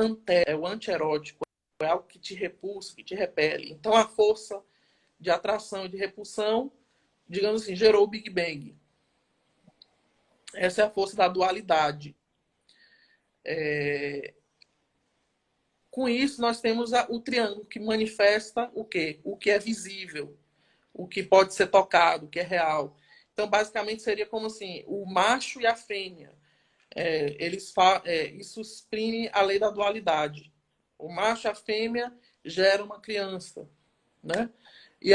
Speaker 2: o antierótico, é algo que te repulsa, que te repele. Então a força de atração e de repulsão, digamos assim, gerou o Big Bang. Essa é a força da dualidade. Com isso, nós temos o triângulo, que manifesta o quê? O que é visível, o que pode ser tocado, o que é real. Então, basicamente, seria como assim, o macho e a fêmea. Isso exprime a lei da dualidade. O macho e a fêmea geram uma criança, né? E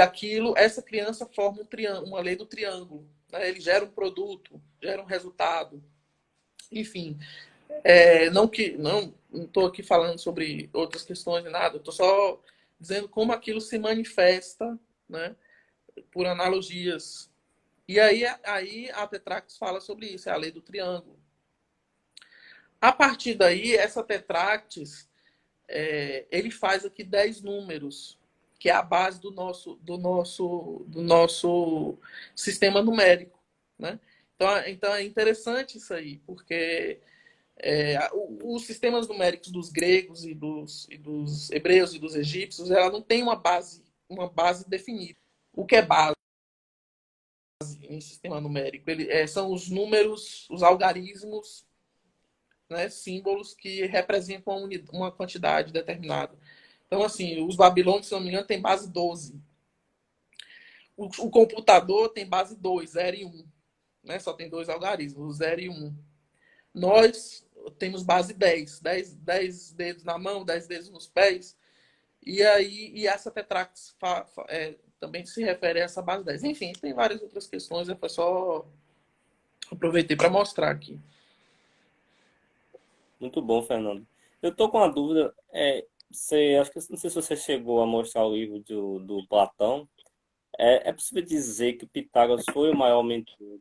Speaker 2: essa criança forma uma lei do triângulo. Né? Ele gera um produto, gera um resultado. Enfim, não estou aqui falando sobre outras questões nem nada. Estou só dizendo como aquilo se manifesta, né? Por analogias. E aí a Tetractis fala sobre isso, é a lei do triângulo. A partir daí, essa Tetractis, ele faz aqui 10 números, que é a base do nosso sistema numérico. Né? Então é interessante isso aí, porque os sistemas numéricos dos gregos e dos hebreus e dos egípcios, ela não tem uma base definida. O que é base em sistema numérico? São os números, os algarismos, né, símbolos que representam uma quantidade determinada. Então, assim, os babilônios, se não me engano, tem base 12. O computador tem base 2, 0 e 1. Né? Só tem dois algarismos, o 0 e 1. Nós temos base 10. 10 dedos na mão, 10 dedos nos pés. E essa Tetractis também se refere a essa base 10. Enfim, tem várias outras questões, foi só aproveitei para mostrar aqui.
Speaker 1: Muito bom, Fernando. Eu tô com uma dúvida. Acho que não sei se você chegou a mostrar o livro do Platão. É possível dizer que o Pitágoras foi o maior mentor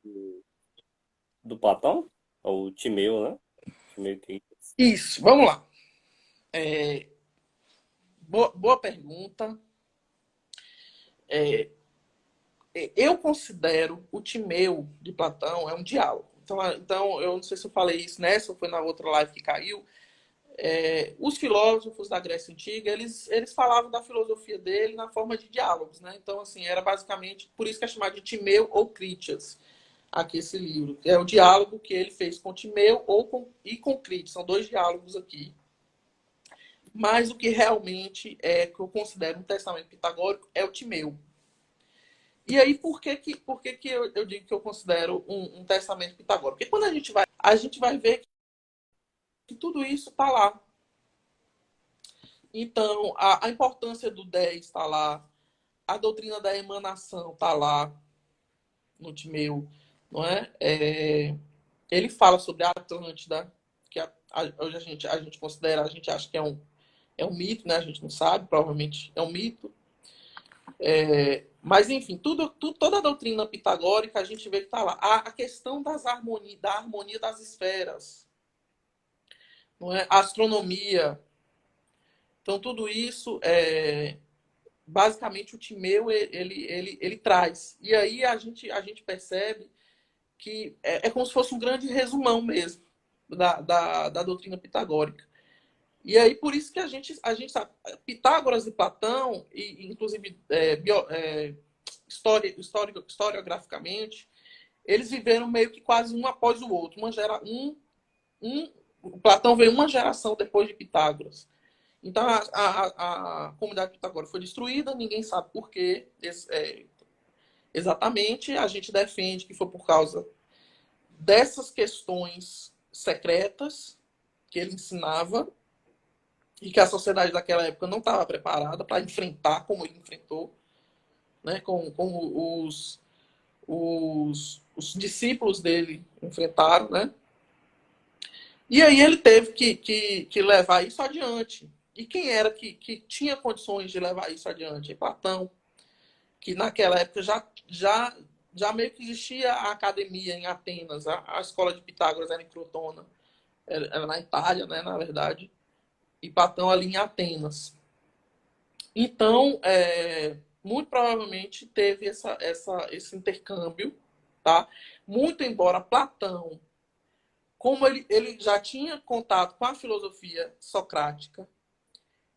Speaker 1: do Platão? Ou Timeu, né? Timeu que...
Speaker 2: Isso, vamos lá. Boa pergunta. Eu considero o Timeu de Platão é um diálogo. Então, eu não sei se eu falei isso nessa ou foi na outra live que caiu. Os filósofos da Grécia Antiga, eles falavam da filosofia dele na forma de diálogos. Né? Então, assim, era basicamente, por isso que é chamado de Timeu ou Critias, aqui esse livro. É o diálogo que ele fez com Timeu e com Critias. São dois diálogos aqui. Mas o que realmente que eu considero um testamento pitagórico é o Timeu. E aí, por que eu digo que eu considero um testamento pitagórico? Porque quando a gente vai ver que tudo isso está lá. Então, a importância do 10 está lá, a doutrina da emanação está lá no Timeu, não é? Ele fala sobre a Atlântida, que hoje a gente considera, a gente acha que é um mito, né? A gente não sabe, provavelmente é um mito. Mas, enfim, toda a doutrina pitagórica a gente vê que está lá. A questão da harmonia das esferas, não é? A astronomia. Então, tudo isso, basicamente, o Timeu ele traz. E aí a gente percebe que é como se fosse um grande resumão mesmo da doutrina pitagórica. E aí, por isso que a gente sabe, Pitágoras e Platão, e inclusive historiograficamente, eles viveram meio que quase um após o outro. O Platão veio uma geração depois de Pitágoras. Então, a comunidade pitagórica foi destruída, ninguém sabe por quê. Exatamente, a gente defende que foi por causa dessas questões secretas que ele ensinava, e que a sociedade daquela época não estava preparada para enfrentar como ele enfrentou, né? Como os discípulos dele enfrentaram, né? E aí ele teve que levar isso adiante. E quem era que tinha condições de levar isso adiante? Platão, que naquela época já meio que existia a academia em Atenas, a escola de Pitágoras era em Crotona, era na Itália, né, na verdade, e Platão ali em Atenas. Então, muito provavelmente teve esse intercâmbio, tá? Muito embora Platão, como ele já tinha contato com a filosofia socrática,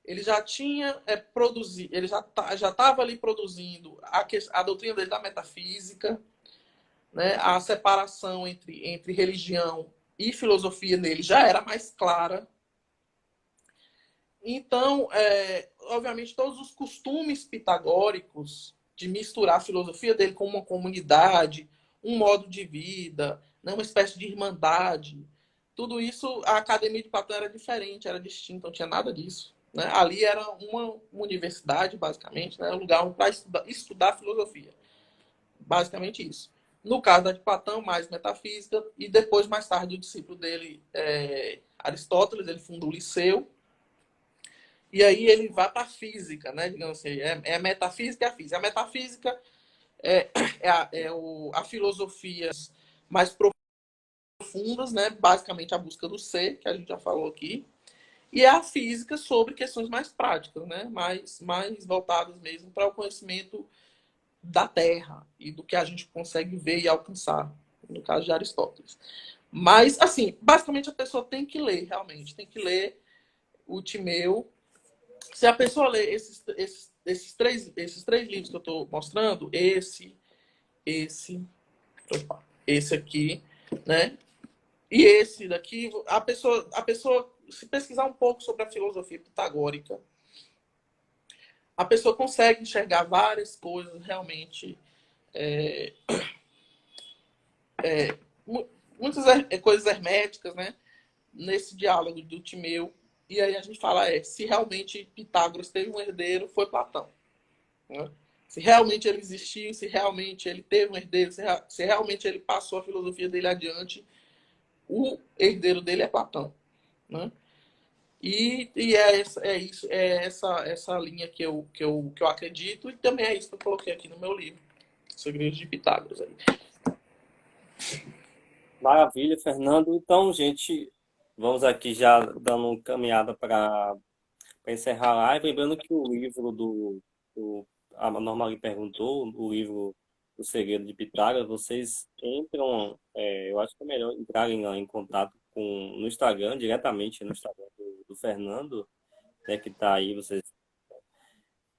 Speaker 2: ele já tinha produzido, ele já estava ali produzindo a doutrina dele da metafísica, né? A separação entre religião e filosofia nele já era mais clara. Então, obviamente, todos os costumes pitagóricos de misturar a filosofia dele com uma comunidade, um modo de vida, né, uma espécie de irmandade, tudo isso, a academia de Platão era diferente, era distinta, não tinha nada disso. Né? Ali era uma universidade, basicamente, né, um lugar para estudar filosofia. Basicamente isso. No caso da de Platão, mais metafísica, e depois, mais tarde, o discípulo dele, Aristóteles, ele funda o Liceu, e aí ele vai para a física, né? Digamos assim, a metafísica e a física. A metafísica a filosofias mais profundas, né? Basicamente a busca do ser, que a gente já falou aqui. E a física sobre questões mais práticas, né? Mais voltadas mesmo para o conhecimento da Terra e do que a gente consegue ver e alcançar, no caso de Aristóteles. Mas, assim, basicamente a pessoa tem que ler, realmente, tem que ler o Timeu. Se a pessoa ler esses três livros que eu estou mostrando, esse, esse aqui, né? E esse daqui, a pessoa, se pesquisar um pouco sobre a filosofia pitagórica, a pessoa consegue enxergar várias coisas realmente, muitas coisas herméticas, né? Nesse diálogo do Timeu. E aí a gente fala, se realmente Pitágoras teve um herdeiro, foi Platão. Né? Se realmente ele existiu, se realmente ele teve um herdeiro, se realmente ele passou a filosofia dele adiante, o herdeiro dele é Platão. Né? E essa linha que eu acredito, e também é isso que eu coloquei aqui no meu livro, Segredos de Pitágoras. Aí.
Speaker 1: Maravilha, Fernando. Então, gente, vamos aqui já dando uma caminhada para encerrar a live. Lembrando que o livro a Norma lhe perguntou, o livro O Segredo de Pitágoras, vocês entram, eu acho que é melhor entrarem lá em contato no Instagram, diretamente no Instagram do Fernando, né, que está aí, vocês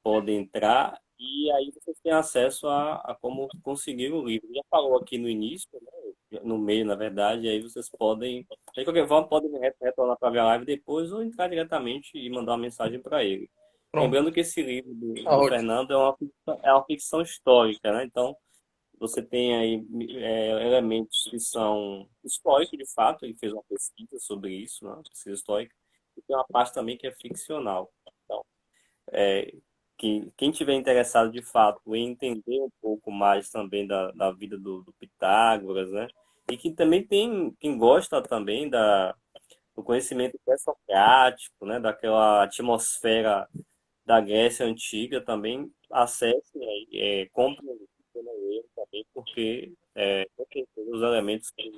Speaker 1: podem entrar e aí vocês têm acesso a como conseguir o livro. Já falou aqui no início, né, no meio, na verdade, aí vocês podem, de qualquer forma, podem retornar para ver a live depois ou entrar diretamente e mandar uma mensagem para ele.
Speaker 2: Pronto.
Speaker 1: Lembrando que esse livro
Speaker 2: Tá
Speaker 1: do
Speaker 2: ótimo.
Speaker 1: Fernando é uma ficção histórica, né? Então, você tem aí elementos que são históricos, de fato, ele fez uma pesquisa sobre isso, né? Pesquisa histórica, e tem uma parte também que é ficcional. Então, é, que quem tiver interessado de fato em entender um pouco mais também da vida do Pitágoras, né? E que também tem quem gosta também do conhecimento pré-socrático, né? Daquela atmosfera da Grécia Antiga, também acesse, né? Compre o livro também, porque com certeza os elementos que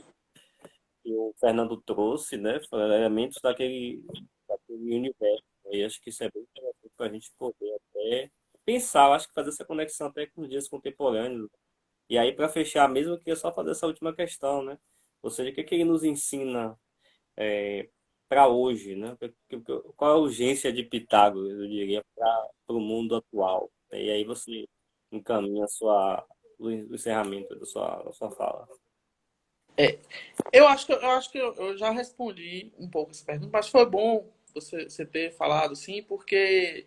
Speaker 1: o Fernando trouxe, né? Foram elementos daquele universo. E acho que isso é bem interessante para a gente poder até pensar, eu acho que fazer essa conexão até com os dias contemporâneos. E aí, para fechar mesmo, eu queria só fazer essa última questão, né? Ou seja, o que, que ele nos ensina para hoje, né? Qual a urgência de Pitágoras, eu diria, para o mundo atual? E aí você encaminha o encerramento da sua fala.
Speaker 2: Eu acho que eu já respondi um pouco essa pergunta, mas foi bom você ter falado, sim, porque,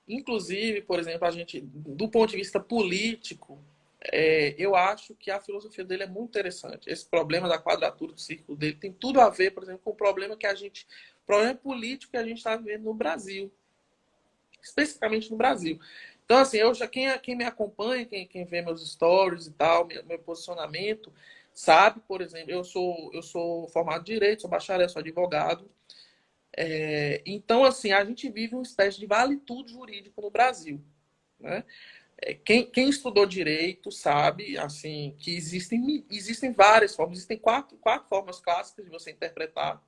Speaker 2: inclusive, por exemplo, a gente, do ponto de vista político, eu acho que a filosofia dele é muito interessante. Esse problema da quadratura do círculo dele tem tudo a ver, por exemplo, com o problema político que a gente está vivendo no Brasil, especificamente no Brasil. Então, assim, quem me acompanha, quem vê meus stories e tal, meu posicionamento, sabe, por exemplo, eu sou formado em Direito, sou bacharel, sou advogado. Então, assim, a gente vive uma espécie de vale-tudo jurídico no Brasil. Né? Quem estudou direito sabe assim que existem várias formas, existem quatro formas clássicas de você interpretar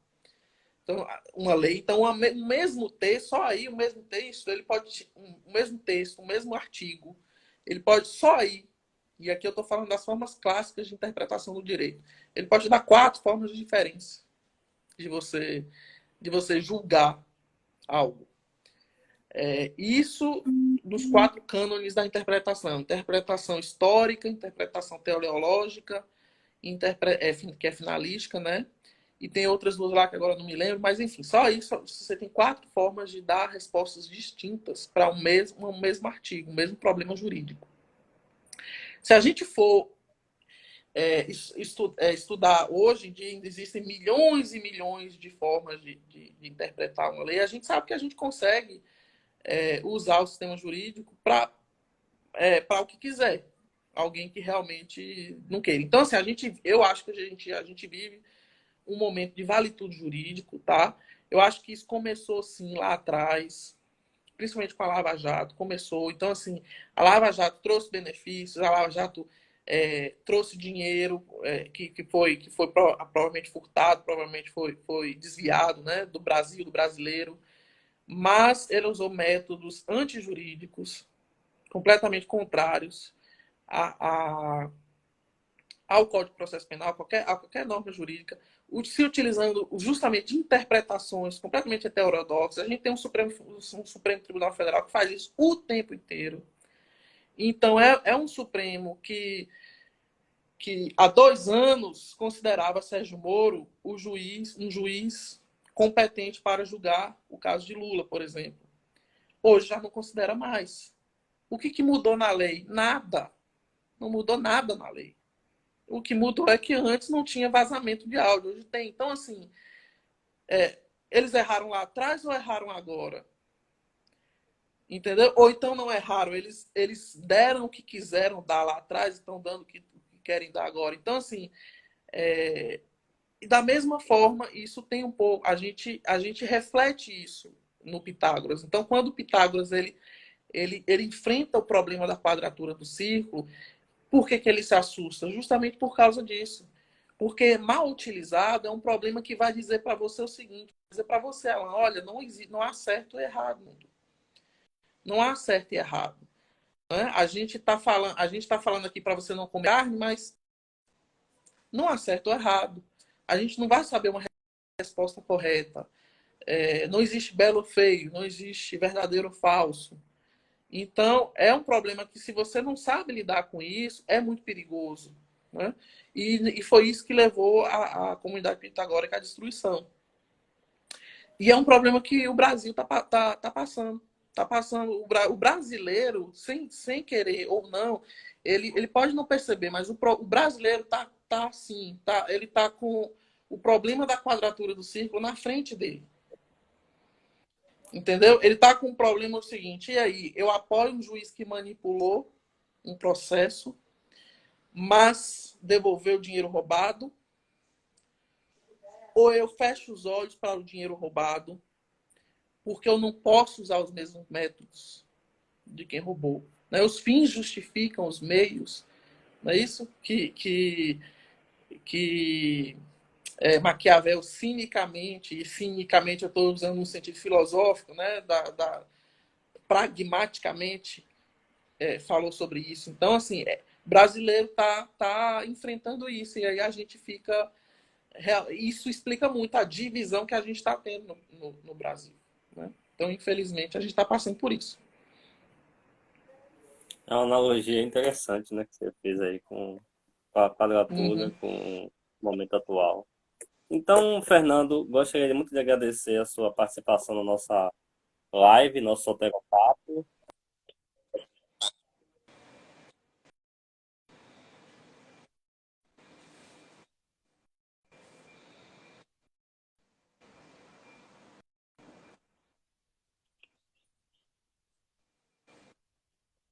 Speaker 2: então, uma lei. Então, o mesmo texto, só aí o mesmo texto, ele pode. O mesmo texto, o mesmo artigo, ele pode só aí. E aqui eu estou falando das formas clássicas de interpretação do direito. Ele pode dar quatro formas diferentes de você julgar algo. Isso dos 4 cânones da interpretação. Interpretação histórica, interpretação teleológica, que é finalística, né? E tem outras duas lá que agora não me lembro, mas enfim, só isso. Você tem 4 formas de dar respostas distintas para um mesmo artigo, um mesmo problema jurídico. Se a gente for estudar hoje em dia, ainda existem milhões e milhões de formas de interpretar uma lei, a gente sabe que a gente consegue usar o sistema jurídico para o que quiser. Alguém que realmente não queira. Então, assim, eu acho que a gente vive um momento de vale tudo jurídico, tá? Eu acho que isso começou, sim, lá atrás, principalmente com a Lava Jato, começou. Então, assim, a Lava Jato trouxe benefícios, a Lava Jato trouxe dinheiro que foi provavelmente furtado, provavelmente foi desviado, né, do Brasil, do brasileiro, mas ele usou métodos antijurídicos completamente contrários a, a, ao Código de Processo Penal, a qualquer norma jurídica, se utilizando justamente de interpretações completamente heterodoxas. A gente tem um Supremo Tribunal Federal que faz isso o tempo inteiro. Então, é um Supremo que há 2 anos considerava Sérgio Moro um juiz competente para julgar o caso de Lula, por exemplo. Hoje já não considera mais. O que mudou na lei? Nada. Não mudou nada na lei. O que mudou é que antes não tinha vazamento de áudio, hoje tem. Então, assim, eles erraram lá atrás ou erraram agora? Entendeu? Ou então não erraram, eles deram o que quiseram dar lá atrás e estão dando o que querem dar agora. Então, assim, e da mesma forma, isso tem um pouco. A gente reflete isso no Pitágoras. Então, quando o Pitágoras ele enfrenta o problema da quadratura do círculo, por que ele se assusta? Justamente por causa disso. Porque mal utilizado é um problema que vai dizer para você o seguinte: vai dizer para você, Alan, olha, não há certo e errado. Não há certo e errado. Né? A gente está falando aqui para você não comer carne, mas não há certo ou errado. A gente não vai saber uma resposta correta. Não existe belo ou feio, não existe verdadeiro ou falso. Então, é um problema que, se você não sabe lidar com isso, é muito perigoso. Né? E foi isso que levou a comunidade pitagórica à destruição. E é um problema que o Brasil tá passando. Está passando. O brasileiro, sem querer ou não, ele pode não perceber, mas o brasileiro tá assim, ele está com o problema da quadratura do círculo na frente dele. Entendeu? Ele está com um problema seguinte: e aí, eu apoio um juiz que manipulou um processo, mas devolveu o dinheiro roubado, ou eu fecho os olhos para o dinheiro roubado, porque eu não posso usar os mesmos métodos de quem roubou. Né? Os fins justificam os meios. Não é isso que Maquiavel cinicamente, e cinicamente eu estou usando no sentido filosófico, né? Pragmaticamente, falou sobre isso. Então, assim, brasileiro tá enfrentando isso, e aí a gente fica... Isso explica muito a divisão que a gente está tendo no Brasil. Né? Então, infelizmente, a gente está passando por isso.
Speaker 1: É uma analogia interessante, né, que você fez aí com a quadratura,
Speaker 2: Uhum.
Speaker 1: com o momento atual. Então, Fernando, gostaria muito de agradecer a sua participação na nossa live, nosso Soteropapo.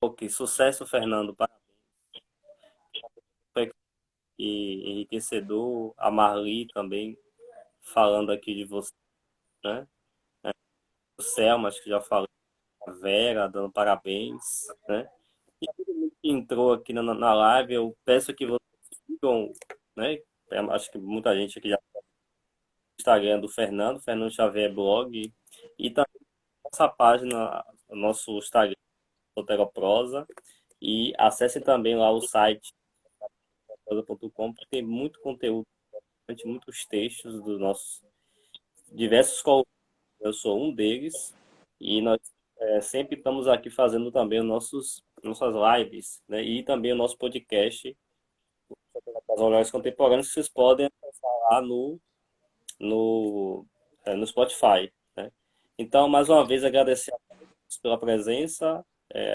Speaker 1: Ok, sucesso, Fernando. Foi enriquecedor. A Marli também falando aqui de você, né? O Selma, acho que já falei. A Vera dando parabéns, né? E todo mundo que entrou aqui na live, eu peço que vocês sigam, né? Acho que muita gente aqui já tem o Instagram do Fernando, Fernando Xavier Blog, e também nossa página, o nosso Instagram, Soteroprosa, e acessem também lá o site prosa.com, porque tem muito conteúdo, muitos textos dos nossos diversos colunistas. Eu sou um deles, e nós sempre estamos aqui fazendo também os nossas lives, né? E também o nosso podcast, as Olhares Contemporâneas, que vocês podem acessar lá no Spotify, né? Então, mais uma vez, agradecer a todos pela presença,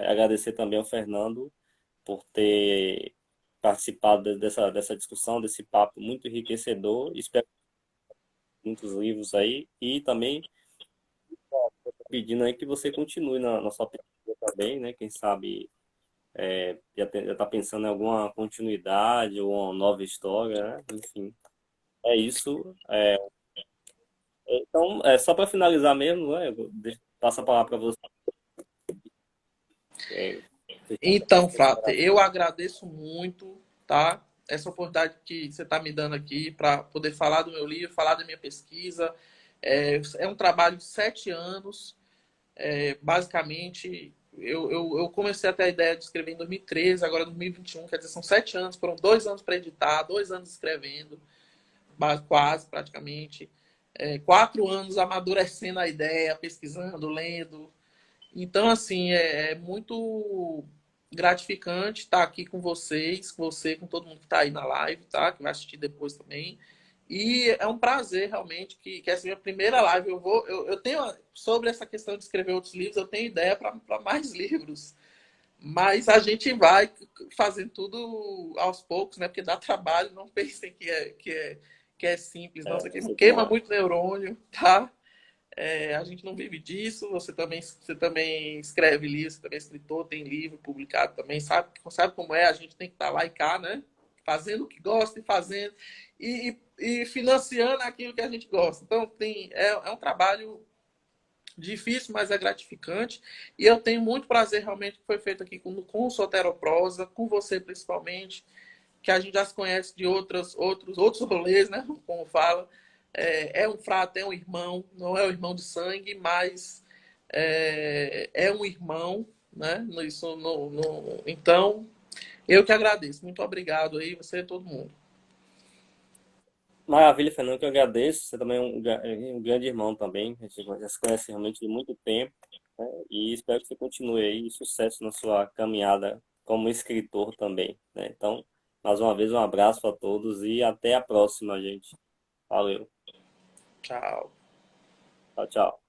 Speaker 1: agradecer também ao Fernando por ter participado dessa discussão, desse papo muito enriquecedor. Espero muitos livros aí e também pedindo aí que você continue na sua pesquisa também, né? Quem sabe já está pensando em alguma continuidade ou uma nova história, né? Enfim, é isso. Então, só para finalizar mesmo, né? Passa a palavra para você. É, fechar
Speaker 2: Então,
Speaker 1: as
Speaker 2: Frater, eu
Speaker 1: considerações.
Speaker 2: agradeço muito, tá? Essa oportunidade que você está me dando aqui para poder falar do meu livro, falar da minha pesquisa. É um trabalho de 7 anos. Basicamente, eu comecei a ter a ideia de escrever em 2013, agora 2021, quer dizer, são 7 anos, foram 2 anos para editar, 2 anos escrevendo, quase praticamente. 4 anos amadurecendo a ideia, pesquisando, lendo. Então, assim, é muito gratificante estar aqui com vocês, com você, com todo mundo que está aí na live, tá? Que vai assistir depois também. E é um prazer realmente que essa é a minha primeira live. Eu tenho sobre essa questão de escrever outros livros, eu tenho ideia para mais livros. Mas a gente vai fazendo tudo aos poucos, né? Porque dá trabalho, não pensem que é simples, não. Isso
Speaker 1: Eu
Speaker 2: aqui
Speaker 1: sei
Speaker 2: queima
Speaker 1: como é.
Speaker 2: muito neurônio, tá? A gente não vive disso. Você também escreve livro, você também é escritor, tem livro publicado também, sabe como é? A gente tem que estar lá e cá, né? Fazendo o que gosta e fazendo e financiando aquilo que a gente gosta. Então é um trabalho difícil, mas é gratificante. E eu tenho muito prazer realmente que foi feito aqui com o Soteroprosa, com você principalmente, que a gente já se conhece de outros rolês, né? Como fala. É um frato, é um irmão, não é um irmão de sangue, mas é um irmão, né? Isso, então, eu que agradeço. Muito obrigado aí, você e todo mundo.
Speaker 1: Maravilha, Fernando, que eu agradeço. Você também é um grande irmão também. A gente já se conhece realmente de muito tempo, né? E espero que você continue aí. Sucesso na sua caminhada como escritor também, né? Então, mais uma vez, um abraço a todos e até a próxima, gente. Valeu.
Speaker 2: Tchau.
Speaker 1: Tchau, tchau.